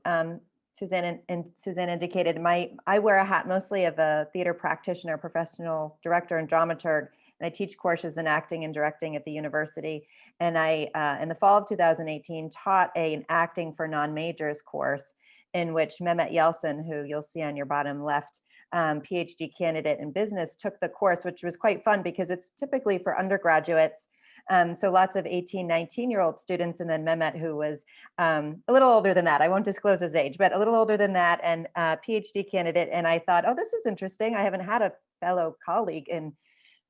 Susanne indicated. I wear a hat mostly of a theater practitioner, professional director and dramaturg, and I teach courses in acting and directing at the university. And I, in the fall of 2018, taught an acting for non-majors course, in which Mehmet Yeltsin, who you'll see on your bottom left, PhD candidate in business, took the course, which was quite fun because it's typically for undergraduates. So lots of 18, 19-year-old students, and then Mehmet, who was a little older than that. I won't disclose his age, but a little older than that, and PhD candidate. And I thought, oh, this is interesting. I haven't had a fellow colleague in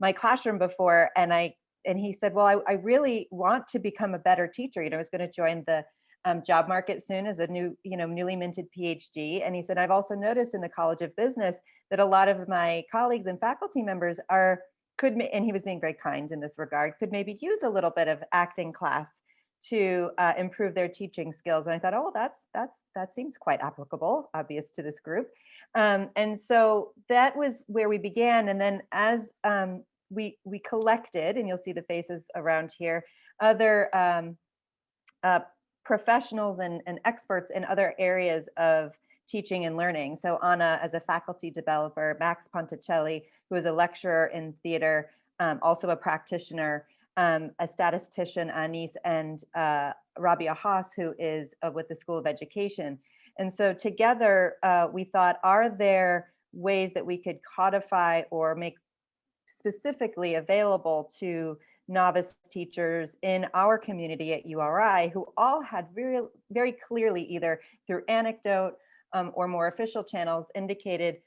my classroom before. And I and he said, well, I really want to become a better teacher. I was going to join the job market soon as a newly minted PhD. And he said, I've also noticed in the College of Business that a lot of my colleagues and faculty members and he was being very kind in this regard, could maybe use a little bit of acting class to improve their teaching skills. And I thought, oh, that seems quite applicable, obvious to this group. And so that was where we began. And then as we collected, and you'll see the faces around here, other professionals and experts in other areas of teaching and learning. So Anna as a faculty developer, Max Ponticelli, who is a lecturer in theater, also a practitioner, a statistician, Anis, and Rabia Haas, who is with the School of Education. And so together we thought, are there ways that we could codify or make specifically available to novice teachers in our community at URI who all had very, very clearly, either through anecdote or more official channels, indicated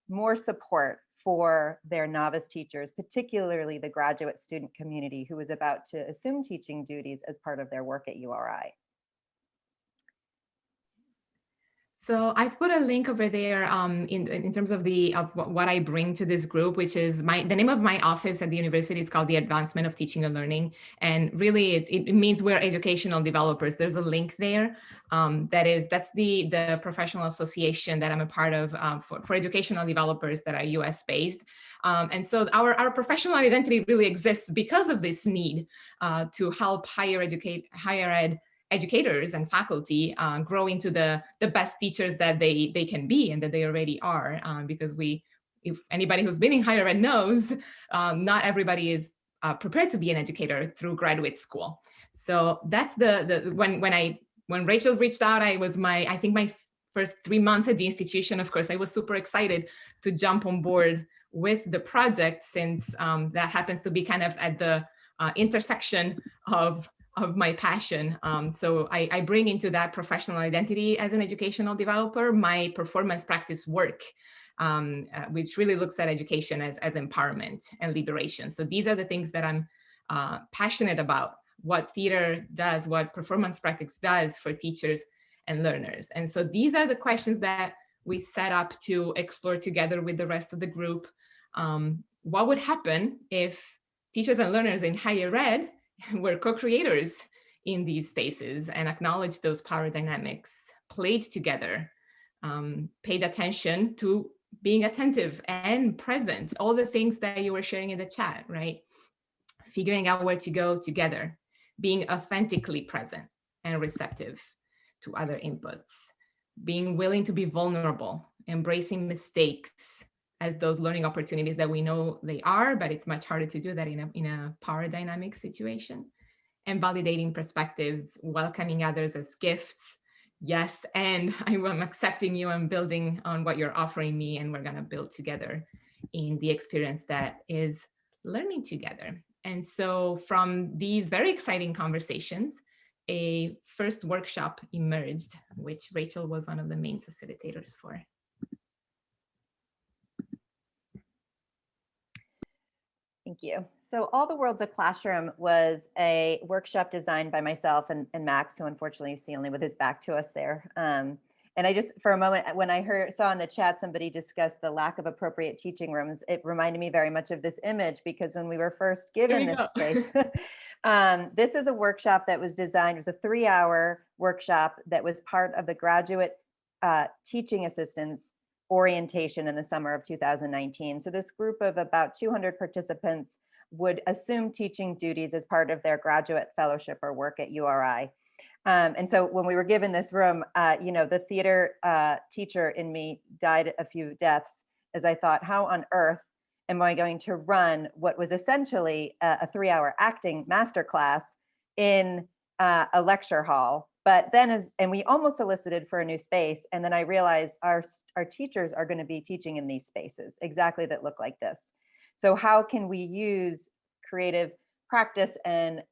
more support for their novice teachers, particularly the graduate student community who was about to assume teaching duties as part of their work at URI. So I've put a link over there in terms of what I bring to this group, which is the name of my office at the university. It's called the Advancement of Teaching and Learning. And really it means we're educational developers. There's a link there. That's the professional association that I'm a part of for educational developers that are US based. And so our professional identity really exists because of this need to help higher ed educators and faculty grow into the best teachers that they can be and that they already are, because if anybody who's been in higher ed knows, not everybody is prepared to be an educator through graduate school. So that's when Rachel reached out, I think my first 3 months at the institution, of course, I was super excited to jump on board with the project, since that happens to be kind of at the intersection of my passion. So I bring into that professional identity as an educational developer my performance practice work, which really looks at education as empowerment and liberation. So these are the things that I'm passionate about, what theater does, what performance practice does for teachers and learners. And so these are the questions that we set up to explore together with the rest of the group. What would happen if teachers and learners in higher ed were co-creators in these spaces and acknowledged those power dynamics, played together, paid attention to being attentive and present, all the things that you were sharing in the chat, right? Figuring out where to go together, being authentically present and receptive to other inputs, being willing to be vulnerable, embracing mistakes as those learning opportunities that we know they are, but it's much harder to do that in a power dynamic situation. And validating perspectives, welcoming others as gifts. Yes, and I'm accepting you and building on what you're offering me, and we're gonna build together in the experience that is learning together. And so from these very exciting conversations, a first workshop emerged, which Rachel was one of the main facilitators for. Thank you. So All the World's a Classroom was a workshop designed by myself and Max, who unfortunately you see only with his back to us there. And I just, for a moment, when I saw in the chat somebody discuss the lack of appropriate teaching rooms, it reminded me very much of this image, because when we were first given this space, this is a workshop that was designed, it was a 3-hour workshop that was part of the graduate teaching assistants orientation in the summer of 2019. So this group of about 200 participants would assume teaching duties as part of their graduate fellowship or work at URI. And so when we were given this room, the theater teacher in me died a few deaths as I thought, how on earth am I going to run what was essentially a 3-hour acting masterclass in a lecture hall? But then, and we almost solicited for a new space, and then I realized our teachers are going to be teaching in these spaces exactly that look like this. So how can we use creative practice and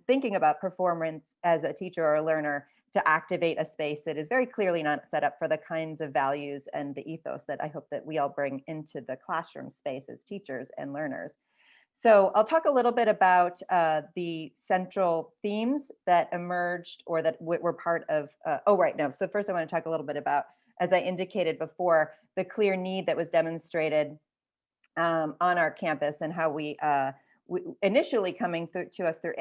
thinking about performance as a teacher or a learner to activate a space that is very clearly not set up for the kinds of values and the ethos that I hope that we all bring into the classroom space as teachers and learners. So I'll talk a little bit about the central themes that emerged or that were part of, So first I want to talk a little bit about, as I indicated before, the clear need that was demonstrated on our campus and how we initially coming through to us through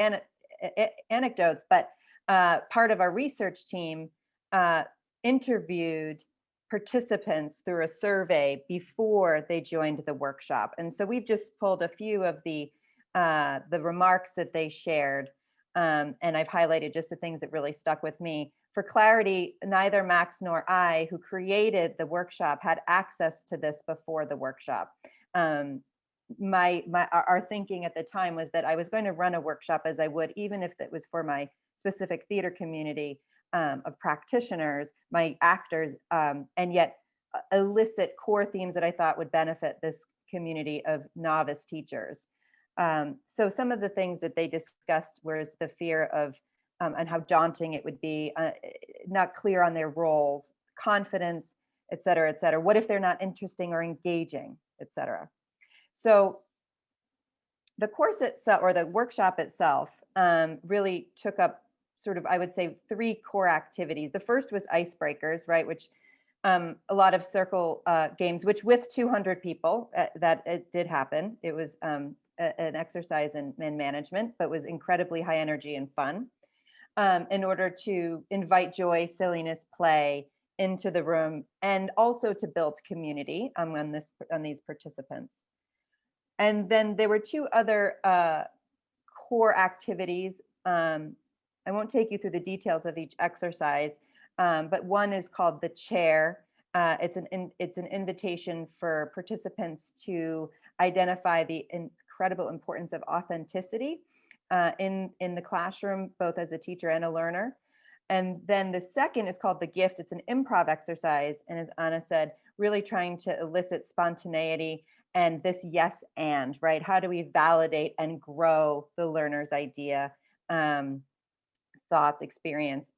anecdotes, but part of our research team interviewed participants through a survey before they joined the workshop. And so we've just pulled a few of the remarks that they shared, and I've highlighted just the things that really stuck with me. For clarity, neither Max nor I, who created the workshop, had access to this before the workshop. Our thinking at the time was that I was going to run a workshop as I would, even if it was for my specific theater community of practitioners, my actors, and yet elicit core themes that I thought would benefit this community of novice teachers. So some of the things that they discussed was the fear of and how daunting it would be, not clear on their roles, confidence, et cetera, et cetera. What if they're not interesting or engaging, et cetera. So the course itself, or the workshop itself, really took up sort of, I would say, 3 core activities. The first was icebreakers, right, which a lot of circle games, which with 200 people, that it did happen. It was an exercise in management, but was incredibly high energy and fun, in order to invite joy, silliness, play into the room, and also to build community on these participants. And then there were 2 other core activities. I won't take you through the details of each exercise, but one is called the chair. It's an invitation for participants to identify the incredible importance of authenticity in the classroom, both as a teacher and a learner. And then the second is called the gift. It's an improv exercise, and as Anna said, really trying to elicit spontaneity and this yes and, right? How do we validate and grow the learner's idea, thoughts, experience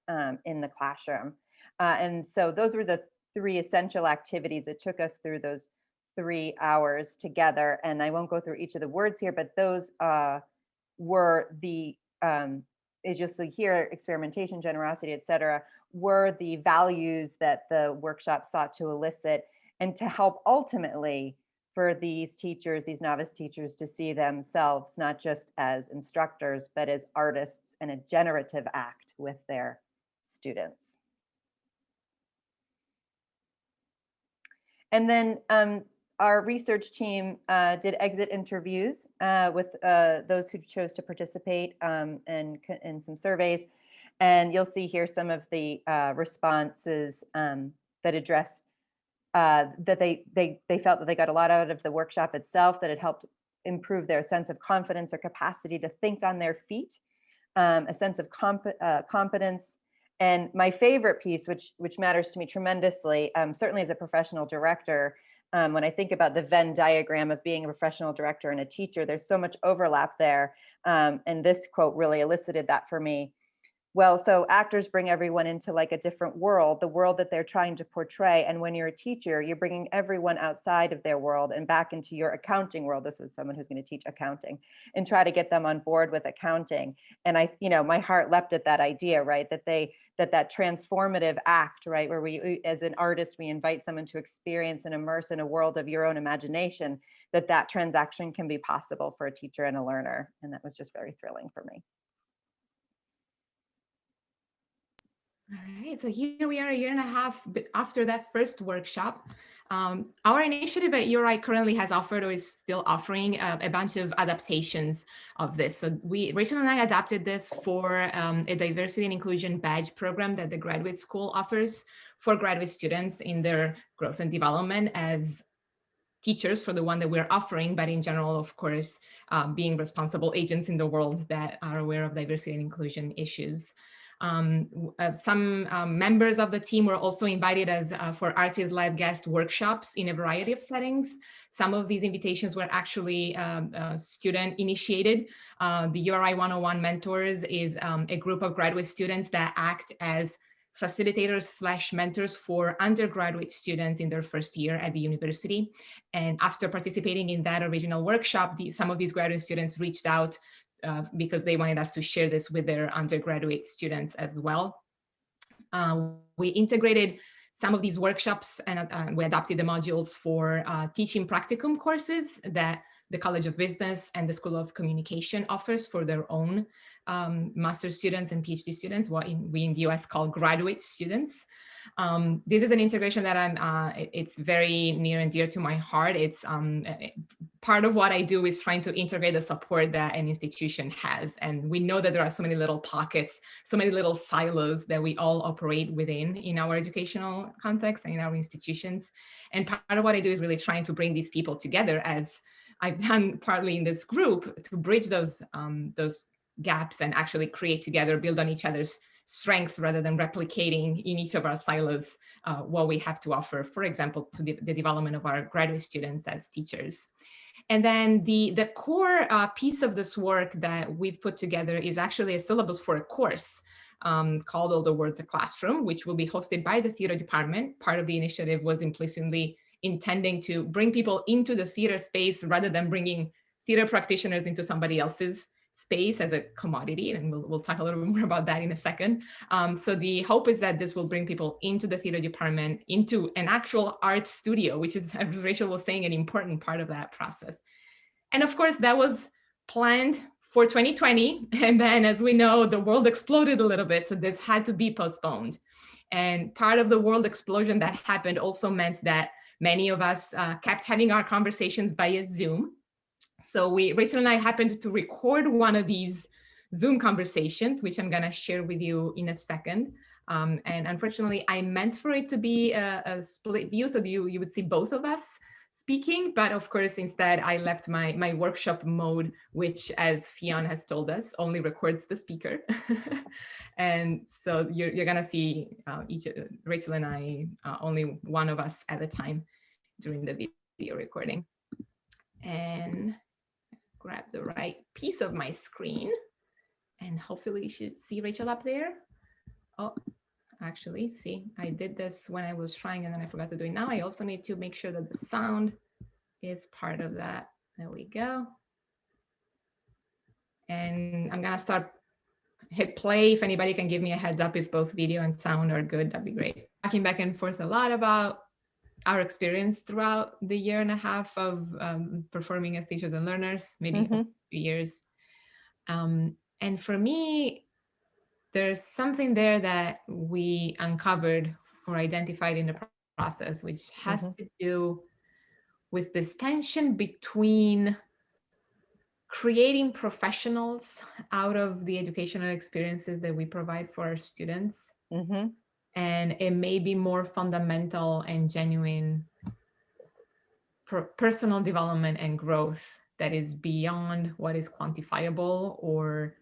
in the classroom? And so those were the 3 essential activities that took us through those 3 hours together. And I won't go through each of the words here, but those were the, as you'll see here, experimentation, generosity, et cetera, were the values that the workshop sought to elicit and to help ultimately for these teachers, these novice teachers, to see themselves not just as instructors, but as artists and a generative act with their students. And then our research team did exit interviews with those who chose to participate and in some surveys. And you'll see here some of the responses that addressed that they felt that they got a lot out of the workshop itself, that it helped improve their sense of confidence or capacity to think on their feet, a sense of competence. And my favorite piece, which matters to me tremendously, certainly as a professional director, when I think about the Venn diagram of being a professional director and a teacher, there's so much overlap there. And this quote really elicited that for me. Well, so actors bring everyone into like a different world, the world that they're trying to portray. And when you're a teacher, you're bringing everyone outside of their world and back into your accounting world. This was someone who's going to teach accounting, and try to get them on board with accounting. And I, my heart leapt at that idea, right? That transformative act, right? Where we, as an artist, we invite someone to experience and immerse in a world of your own imagination, that transaction can be possible for a teacher and a learner. And that was just very thrilling for me. All right, so here we are a year and a half after that first workshop. Our initiative at URI currently has offered, or is still offering, a bunch of adaptations of this. So Rachel and I adapted this for a diversity and inclusion badge program that the graduate school offers for graduate students in their growth and development as teachers, for the one that we're offering, but in general, of course, being responsible agents in the world that are aware of diversity and inclusion issues. Some members of the team were also invited as for artist-led guest workshops in a variety of settings. Some of these invitations were actually student initiated. The URI 101 Mentors is a group of graduate students that act as facilitators / mentors for undergraduate students in their first year at the university. And after participating in that original workshop, some of these graduate students reached out because they wanted us to share this with their undergraduate students as well. We integrated some of these workshops and we adapted the modules for teaching practicum courses that the College of Business and the School of Communication offers for their own master's students and PhD students, what we in the US call graduate students. This is an integration that it's very near and dear to my heart. It's part of what I do is trying to integrate the support that an institution has. And we know that there are so many little pockets, so many little silos that we all operate within in our educational context and in our institutions. And part of what I do is really trying to bring these people together, as I've done partly in this group, to bridge those gaps and actually create together, build on each other's strengths rather than replicating in each of our silos what we have to offer, for example, to the development of our graduate students as teachers. And then the core piece of this work that we've put together is actually a syllabus for a course called All the Words a Classroom, which will be hosted by the theater department. Part of the initiative was implicitly intending to bring people into the theater space rather than bringing theater practitioners into somebody else's space as a commodity. And we'll talk a little bit more about that in a second. So the hope is that this will bring people into the theater department, into an actual art studio, which is, as Rachel was saying, an important part of that process. And of course, that was planned for 2020. And then, as we know, the world exploded a little bit. So this had to be postponed. And part of the world explosion that happened also meant that many of us kept having our conversations via Zoom. So Rachel and I happened to record one of these Zoom conversations, which I'm gonna share with you in a second. And unfortunately, I meant for it to be a split view, so you would see both of us speaking. But of course, instead, I left my workshop mode, which, as Fionn has told us, only records the speaker. And so you're gonna see Rachel and I, only one of us at a time during the video recording. And grab the right piece of my screen, and hopefully you should see Rachel up there. Oh, actually, see, I did this when I was trying and then I forgot to do it now. I also need to make sure that the sound is part of that. There we go. And I'm gonna hit play. If anybody can give me a heads up if both video and sound are good, that'd be great. Talking back and forth a lot about our experience throughout the year and a half of performing as teachers and learners, maybe a few years. And for me, there's something there that we uncovered or identified in the process, which has to do with this tension between creating professionals out of the educational experiences that we provide for our students. And it may be more fundamental and genuine personal development and growth that is beyond what is quantifiable or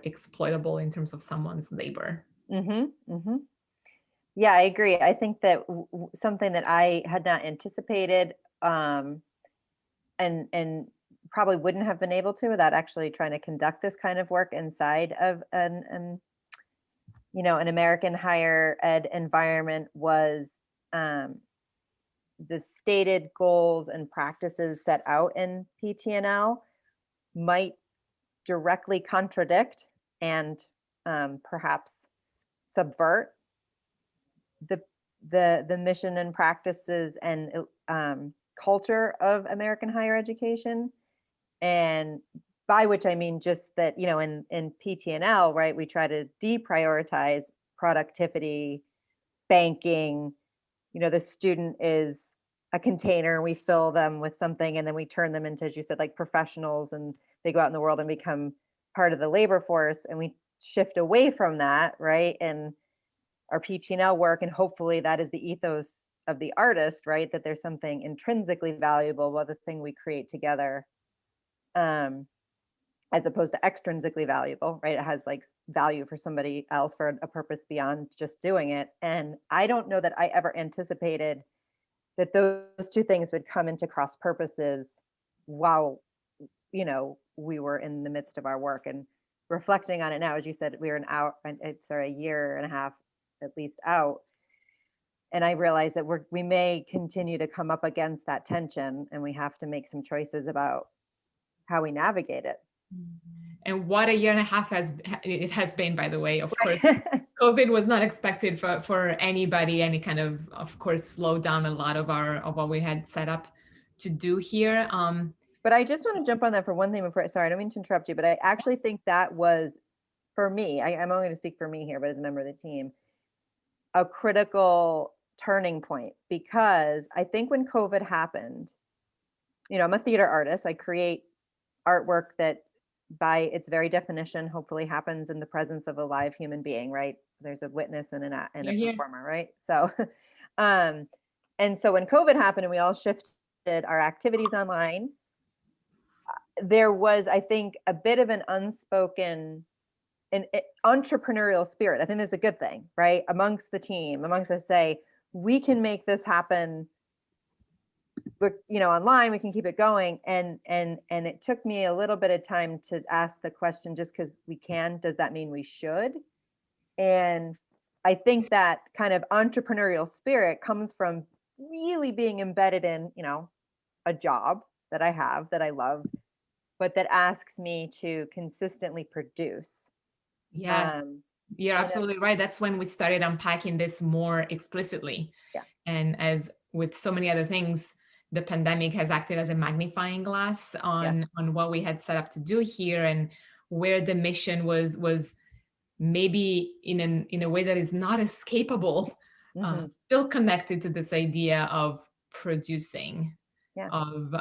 exploitable in terms of someone's labor. Yeah, I agree. I think that something that I had not anticipated and probably wouldn't have been able to without actually trying to conduct this kind of work inside of an American higher ed environment was the stated goals and practices set out in PTNL might directly contradict and perhaps subvert the mission and practices and culture of American higher education. And by which I mean just that, in PTNL, right, we try to deprioritize productivity, banking. The student is a container, we fill them with something, and then we turn them into, as you said, like professionals, and they go out in the world and become part of the labor force. And we shift away from that, right? And our PTNL work, and hopefully that is the ethos of the artist, right? That there's something intrinsically valuable about the thing we create together. As opposed to extrinsically valuable, right? It has like value for somebody else for a purpose beyond just doing it. And I don't know that I ever anticipated that those two things would come into cross purposes while, we were in the midst of our work. And reflecting on it now, as you said, we were a year and a half at least out. And I realize that we may continue to come up against that tension, and we have to make some choices about how we navigate it. And what a year and a half it has been, by the way. Of course, COVID was not expected for anybody, any kind of course, slowed down a lot of what we had set up to do here. But I just want to jump on that for one thing before, sorry, I don't mean to interrupt you, but I actually think that was, for me, I'm only going to speak for me here, but as a member of the team, a critical turning point, because I think when COVID happened, you know, I'm a theater artist. I create artwork that by its very definition, hopefully happens in the presence of a live human being, right? There's a witness and a performer, right? So, and so when COVID happened and we all shifted our activities online, there was, I think, a bit of an unspoken entrepreneurial spirit. I think that's a good thing, right? Amongst the team, amongst us, say, we can make this happen, you know, online, we can keep it going. And it took me a little bit of time to ask the question, just because we can, does that mean we should? And I think that kind of entrepreneurial spirit comes from really being embedded in, you know, a job that I have, that I love, but that asks me to consistently produce. Yes, you're absolutely right. That's when we started unpacking this more explicitly. Yeah. And as with so many other things, the pandemic has acted as a magnifying glass on what we had set up to do here, and where the mission was maybe in a way that is not escapable, still connected to this idea of producing, of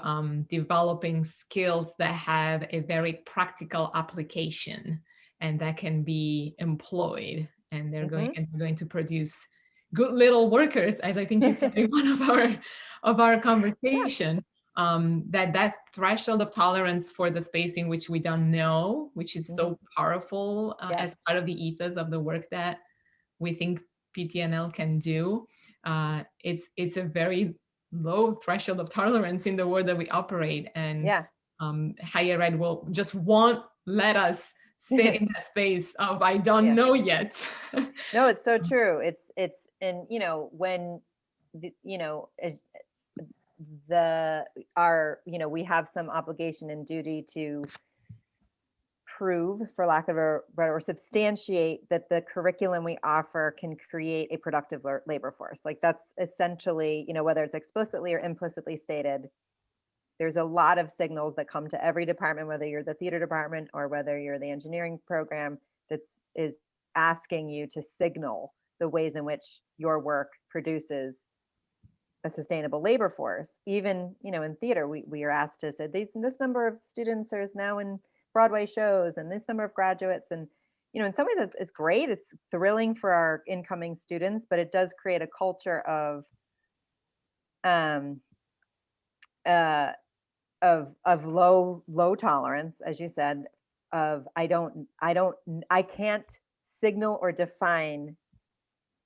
developing skills that have a very practical application and that can be employed, and they're going to produce good little workers, as I think you said in one of our conversation. That threshold of tolerance for the space in which we don't know, which is so powerful as part of the ethos of the work that we think PTNL can do. It's a very low threshold of tolerance in the world that we operate, and higher ed won't let us sit in that space of I don't know yet. No, it's so true. It's and you know, when you know, we have some obligation and duty to prove, for lack of a better, or substantiate that the curriculum we offer can create a productive labor force. Like, that's essentially, you know, whether it's explicitly or implicitly stated, there's a lot of signals that come to every department, whether you're the theater department or whether you're the engineering program, is asking you to signal the ways in which your work produces a sustainable labor force. Even, you know, in theater, we are asked to say this number of students is now in Broadway shows, and this number of graduates. And, you know, in some ways it's great. It's thrilling for our incoming students, but it does create a culture of low tolerance, as you said, of I can't signal or define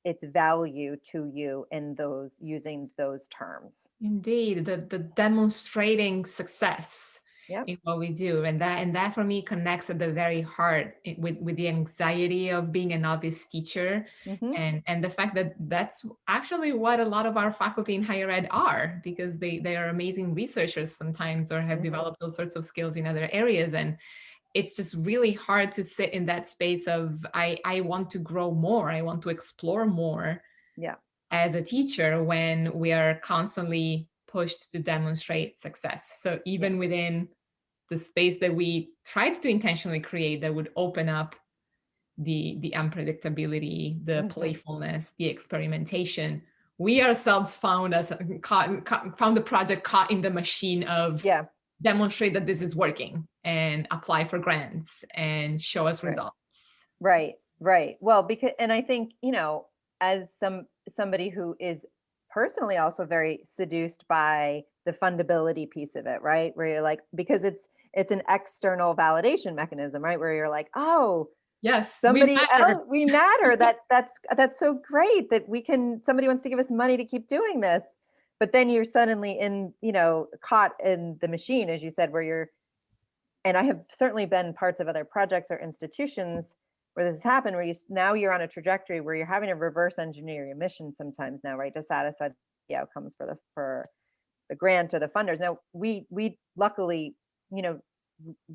its value to you in using those terms. Indeed, the demonstrating success in what we do, and that for me connects at the very heart with the anxiety of being a novice teacher, and the fact that that's actually what a lot of our faculty in higher ed are, because they are amazing researchers sometimes, or have developed those sorts of skills in other areas. And it's just really hard to sit in that space of I want to grow more, I want to explore more as a teacher, when we are constantly pushed to demonstrate success. So even within the space that we tried to intentionally create that would open up the unpredictability, the playfulness, the experimentation, we ourselves found the project caught in the machine of demonstrate that this is working and apply for grants and show us results. Right. Well, because, and I think, you know, as somebody who is personally also very seduced by the fundability piece of it, right? Where you're like, because it's an external validation mechanism, right? Where you're like, oh, yes, somebody else, we matter. That's so great that somebody wants to give us money to keep doing this. But then you're suddenly caught in the machine, as you said, and I have certainly been parts of other projects or institutions where this has happened, where now you're on a trajectory where you're having to reverse engineer your mission sometimes now, right, to satisfy the outcomes for the grant or the funders. Now, we luckily, you know,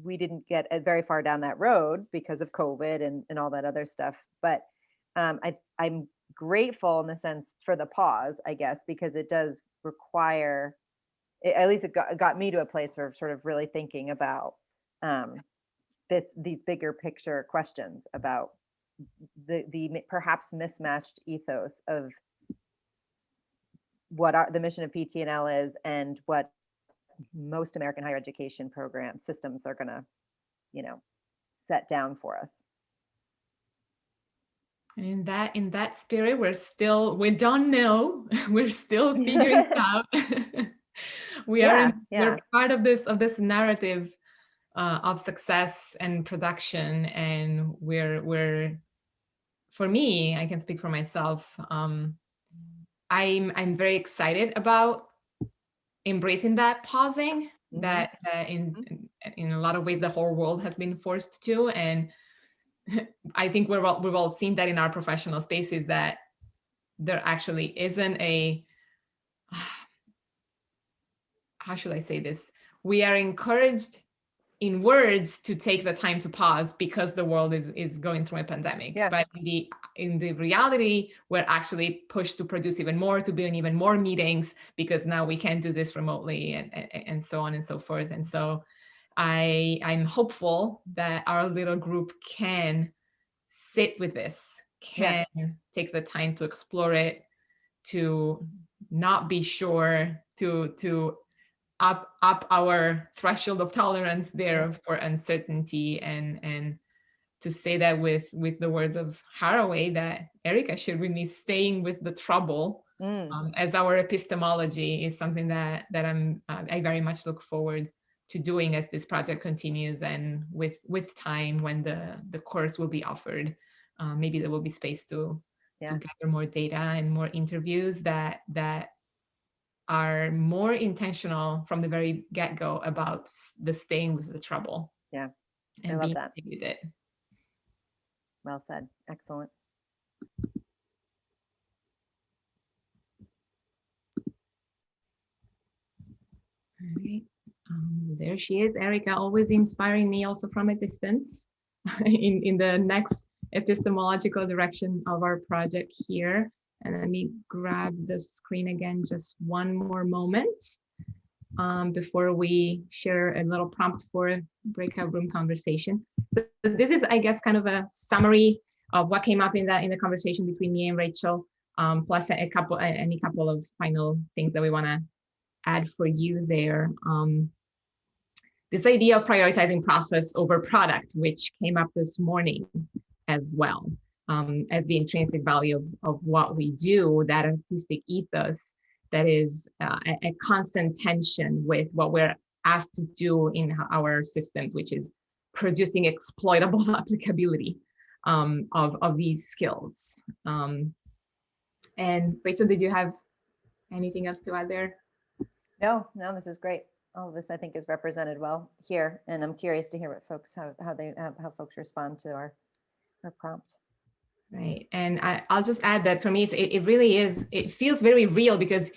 we didn't get very far down that road because of COVID and all that other stuff. But I'm grateful in the sense for the pause, I guess, because it does require, at least it got me to a place of sort of really thinking about these bigger picture questions about the perhaps mismatched ethos of what the mission of PTNL is and what most American higher education program systems are going to, you know, set down for us. And in that spirit, we don't know, we're still figuring it out. We're part of this narrative of success and production, and we're for me, I can speak for myself. I'm very excited about embracing that pausing, that in a lot of ways the whole world has been forced to, and I think we've all seen that in our professional spaces, that there actually isn't a, how should I say this? We are encouraged in words to take the time to pause because the world is going through a pandemic. Yeah. But in the reality, we're actually pushed to produce even more, to be in even more meetings, because now we can't do this remotely, and so on and so forth. And so I'm hopeful that our little group can sit with this, can take the time to explore it, to not be sure, to up our threshold of tolerance there for uncertainty, and to say that with the words of Haraway, that Erika should really staying with the trouble as our epistemology is something that I very much look forward to doing as this project continues, and with time when the course will be offered, maybe there will be space to gather more data and more interviews that are more intentional from the very get-go about the staying with the trouble. Yeah, and I love being that. With it. Well said. Excellent. All right. There she is, Erika, always inspiring me also from a distance in the next epistemological direction of our project here. And let me grab the screen again, just one more moment before we share a little prompt for breakout room conversation. So this is, I guess, kind of a summary of what came up in the conversation between me and Rachel, plus any couple of final things that we want to add for you there. This idea of prioritizing process over product, which came up this morning as well. As the intrinsic value of what we do, that artistic ethos that is a constant tension with what we're asked to do in our systems, which is producing exploitable applicability of these skills. And Rachel, did you have anything else to add there? No, this is great. All of this, I think, is represented well here, and I'm curious to hear what folks how folks respond to our prompt. Right. And I'll just add that for me, it really is, it feels very real, because,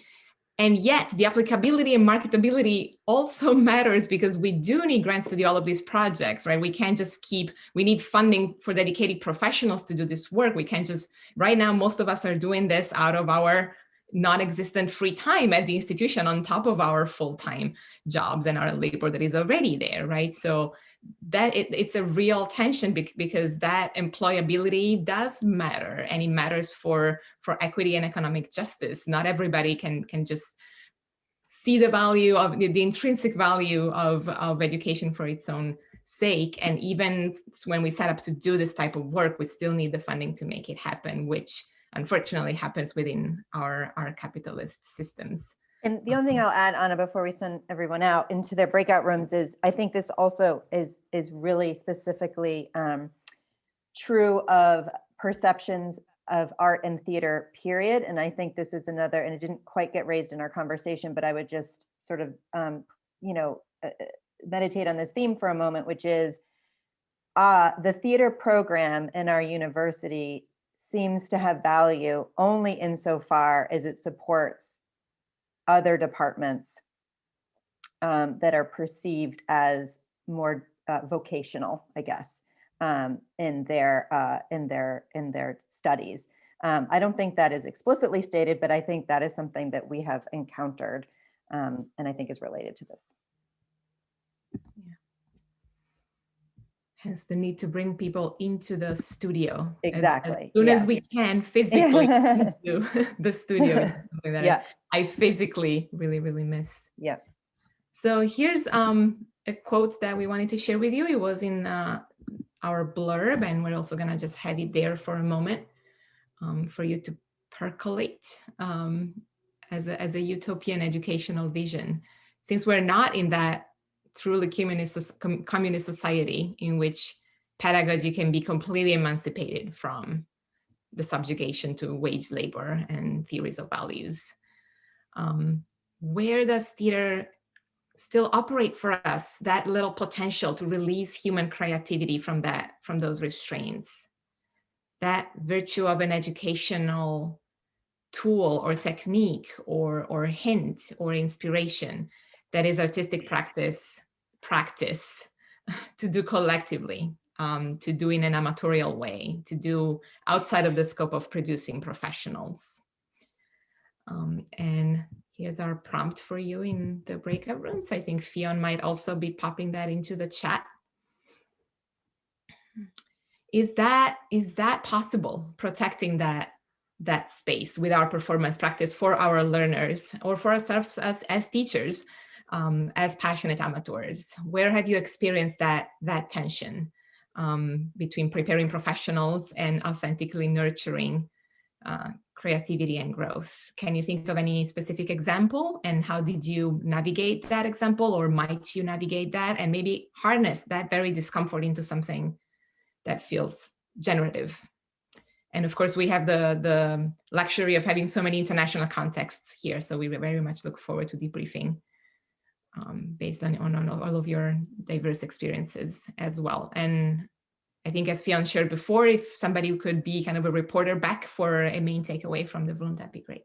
and yet the applicability and marketability also matters, because we do need grants to do all of these projects, right? We can't just we need funding for dedicated professionals to do this work. We can't just, right now, most of us are doing this out of our non-existent free time at the institution on top of our full-time jobs and our labor that is already there, right? So that it's a real tension, because that employability does matter, and it matters for equity and economic justice. Not everybody can just see the value of the intrinsic value of education for its own sake. And even when we set up to do this type of work, we still need the funding to make it happen, which unfortunately happens within our capitalist systems. And the only thing I'll add, Anna, before we send everyone out into their breakout rooms is, I think this also is really specifically true of perceptions of art and theater, period. And I think this is another, and it didn't quite get raised in our conversation, but I would just sort of, meditate on this theme for a moment, which is the theater program in our university seems to have value only insofar as it supports other departments that are perceived as more vocational, I guess, in their studies. I don't think that is explicitly stated, but I think that is something that we have encountered, and I think is related to this. Yeah. Hence the need to bring people into the studio Exactly. as soon as we can physically into the studio. Is something that I physically really, really miss. Yeah. So here's a quote that we wanted to share with you. It was in our blurb, and we're also gonna just have it there for a moment for you to percolate as a utopian educational vision. Since we're not in that truly communist society in which pedagogy can be completely emancipated from the subjugation to wage labor and theories of values. Where does theater still operate for us, that little potential to release human creativity from those restraints? That virtue of an educational tool or technique or hint or inspiration that is artistic practice to do collectively, to do in an amatorial way, to do outside of the scope of producing professionals. And here's our prompt for you in the breakout rooms. I think Fionn might also be popping that into the chat. Is that possible, protecting that space with our performance practice for our learners or for ourselves as teachers, as passionate amateurs? Where have you experienced that tension between preparing professionals and authentically nurturing creativity and growth? Can you think of any specific example, and how did you navigate that example, or might you navigate that and maybe harness that very discomfort into something that feels generative? And of course, we have the luxury of having so many international contexts here, so we very much look forward to debriefing based on all of your diverse experiences as well. And I think, as Fionn shared before, if somebody could be kind of a reporter back for a main takeaway from the room, that'd be great.